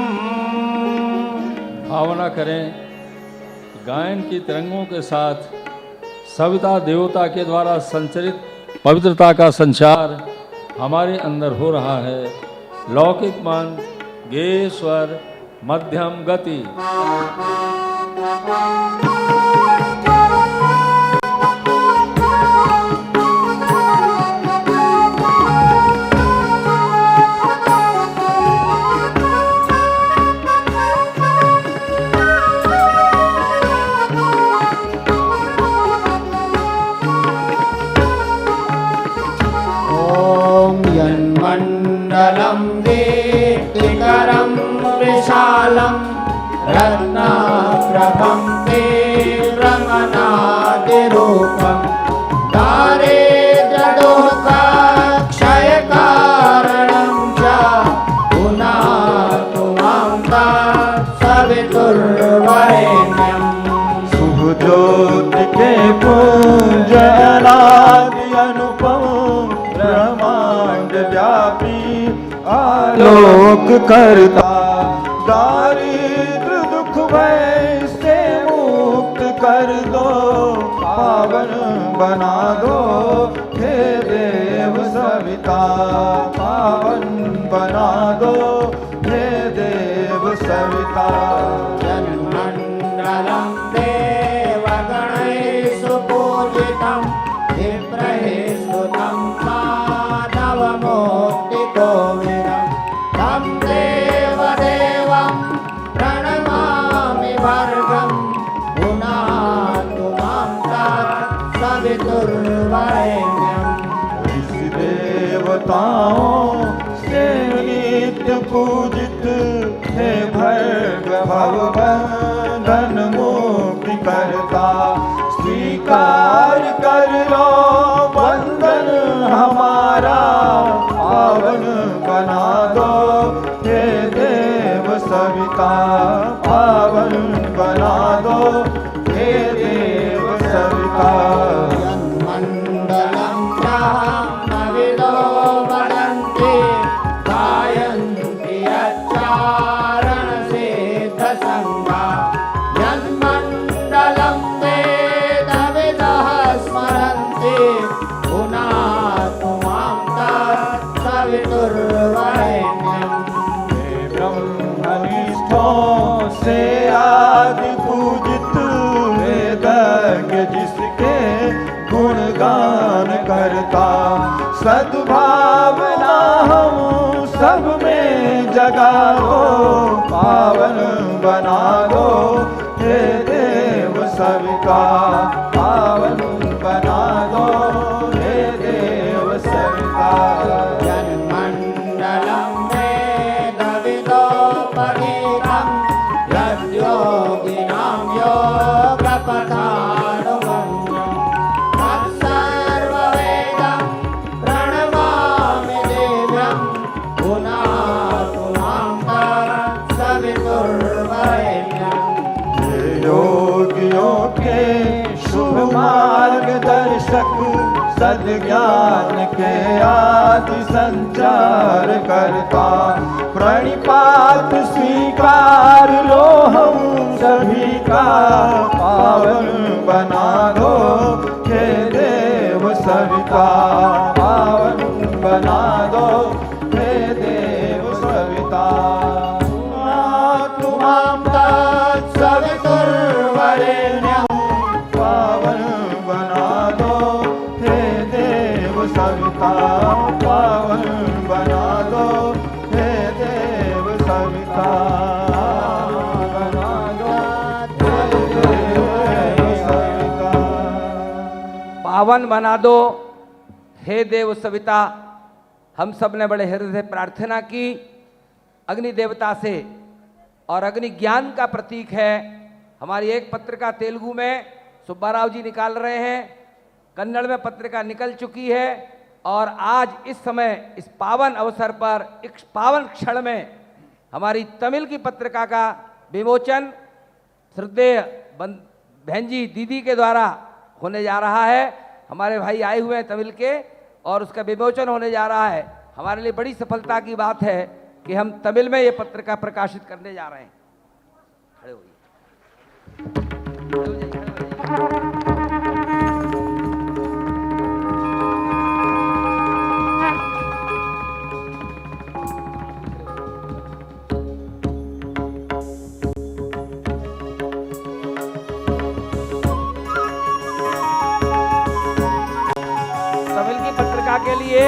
भावना करें, गायन की तरंगों के साथ सविता देवता के द्वारा संचरित पवित्रता का संचार हमारे अंदर हो रहा है। लौकिक मंत्र, गे स्वर, मध्यम गति। यन्मण्डलं दीप्तिकरं विशालं रत्नाप्रभं तीव्रमनादिरूपं दारिद्र्यदुःखक्षयकारणं च पुनातु मां तत्सवितुर्वरेण्यं। शुभज्योति के पुंज अनादि अनुपम ब्रह्मांड व्यापी आलोक करता, दारिद्र दुख भय से मुक्त कर दो, पावन बना दो हे मण्डलं देवगणैः सुपूजितं विप्रैः स्तुतं माधवमूर्तिकोविदं तं देवदेवं प्रणमामि भर्गं पुनातु मां तत् सवितुर्वरेण्यम्। ऋषि देवताओं से नित्य पूजित हे भर्ग भवबंधन मुक्ति करता, स्वीकार कर लो बंधन हमारा पावन बना दो हे देव सविता, पावन बना दो हे देव सविता। यन्मण्डलं ब्रह्मविदो वदन्ति गायन्ति यच्चारणसिद्धसङ्गा, यन्मण्डलं वेदविदः स्मरन्ति पुनातु मां तत् सवितुर्वरेण्यम्। ब्रह्मनिष्ठों से आदि पूजित वेदज्ञ जिसके गुणगान करता, सद्भावना हम सब में जगा दो, पावन बना दो हे देव सविता, पावन बना दो हे देव सविता। यन्मण्डलं वेदविदो पठितं यद्योगिनां योगपथानुगम्यं, तत्सर्ववेदं प्रणमामि दिव्यं पुनातु मां तत् सवितुर्वरेण्यम्। योगियों के शुभ मार्गदर्शक, सद्ज्ञान के आदि संचार करता, प्रणिपात स्वीकार लो हम सभी का, पावन बना दो हे देव सविता, पावन बना दो हे देव सविता। मां तत् सवितुर्वरेण्यम्। पावन बना दो हे देव सविता, पावन बना दो हे देव सविता, बना दो हे देव सविता। पावन बना दो हे देव सविता। हम सब ने बड़े हृदय से प्रार्थना की अग्नि देवता से, और अग्नि ज्ञान का प्रतीक है। हमारी एक पत्रिका तेलुगु में सुब्बाराव जी निकाल रहे हैं, कन्नड़ में पत्रिका निकल चुकी है, और आज इस समय इस पावन अवसर पर एक पावन क्षण में हमारी तमिल की पत्रिका का विमोचन श्रद्धेय बहन जी दीदी के द्वारा होने जा रहा है। हमारे भाई आए हुए हैं तमिल के, और उसका विमोचन होने जा रहा है। हमारे लिए बड़ी सफलता की बात है कि हम तमिल में ये पत्रिका प्रकाशित करने जा रहे हैं। खड़े होइए। तमिल की पत्रिका के लिए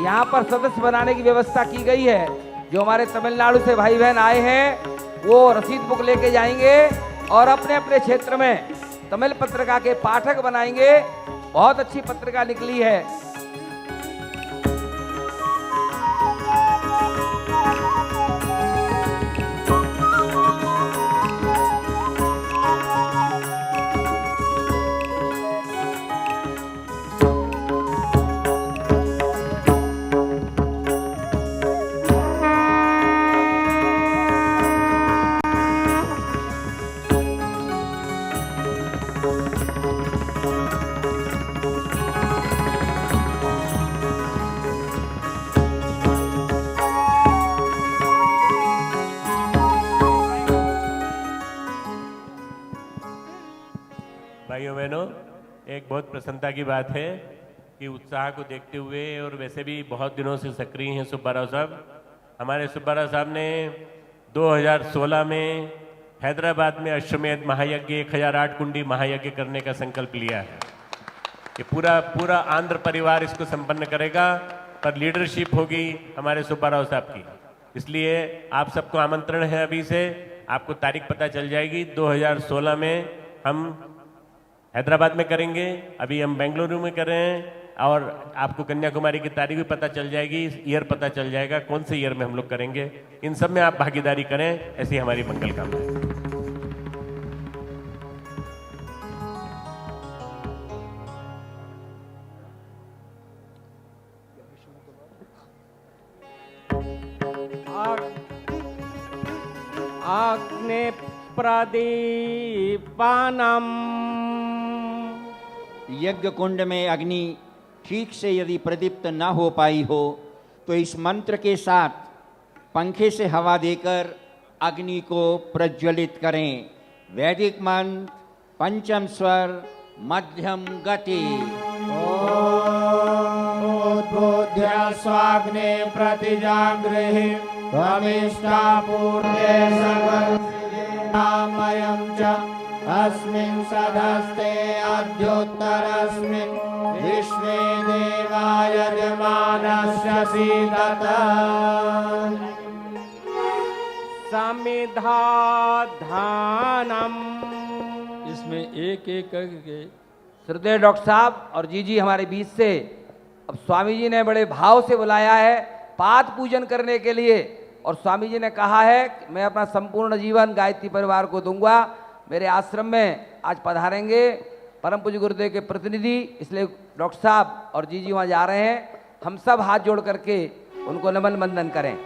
यहाँ पर सदस्य बनाने की व्यवस्था की गई है। जो हमारे तमिलनाडु से भाई बहन आए हैं वो रसीद बुक लेके जाएंगे और अपने अपने क्षेत्र में तमिल पत्रिका के पाठक बनाएंगे। बहुत अच्छी पत्रिका निकली है। भाइयों बहनों, एक बहुत प्रसन्नता की बात है कि उत्साह को देखते हुए और वैसे भी बहुत दिनों से सक्रिय हैं सुब्बाराव साहब। हमारे सुब्बाराव साहब ने 2016 में हैदराबाद में अश्वमेध महायज्ञ 1008 कुंडी महायज्ञ करने का संकल्प लिया है। ये पूरा आंध्र परिवार इसको संपन्न करेगा, पर लीडरशिप होगी हमारे सुब्बाराव साहब की। इसलिए आप सबको आमंत्रण है, अभी से आपको तारीख पता चल जाएगी। 2016 में हम हैदराबाद में करेंगे, अभी हम बेंगलुरु में कर रहे हैं, और आपको कन्याकुमारी की तारीख भी पता चल जाएगी, ईयर पता चल जाएगा कौन से ईयर में हम लोग करेंगे। इन सब में आप भागीदारी करें, ऐसी हमारी मंगल कामना है। अग्ने प्रदीपानम। यज्ञ कुंड में अग्नि ठीक से यदि प्रदीप्त न हो पाई हो तो इस मंत्र के साथ पंखे से हवा देकर अग्नि को प्रज्वलित करें। वैदिक मंत्र पंचम स्वर मध्यम गति। उद्बोध्य स्वाग्ने प्रतिजागृहि त्वमिष्टापूर्णे सकलसिद्धिनामयं च अस्मिन् सदस्ते अद्योत्तरस्मिन् विश्वे देवा यजमानस्य सीदत। समिधाधानम। इसमें एक एक करके श्रद्धेय डॉक्टर साहब और जी हमारे बीच से अब स्वामी जी ने बड़े भाव से बुलाया है पाद पूजन करने के लिए, और स्वामी जी ने कहा है कि मैं अपना संपूर्ण जीवन गायत्री परिवार को दूंगा। मेरे आश्रम में आज पधारेंगे परम पूज्य गुरुदेव के प्रतिनिधि, इसलिए डॉक्टर साहब और जी वहाँ जा रहे हैं। हम सब हाथ जोड़ करके उनको नमन बंदन करें।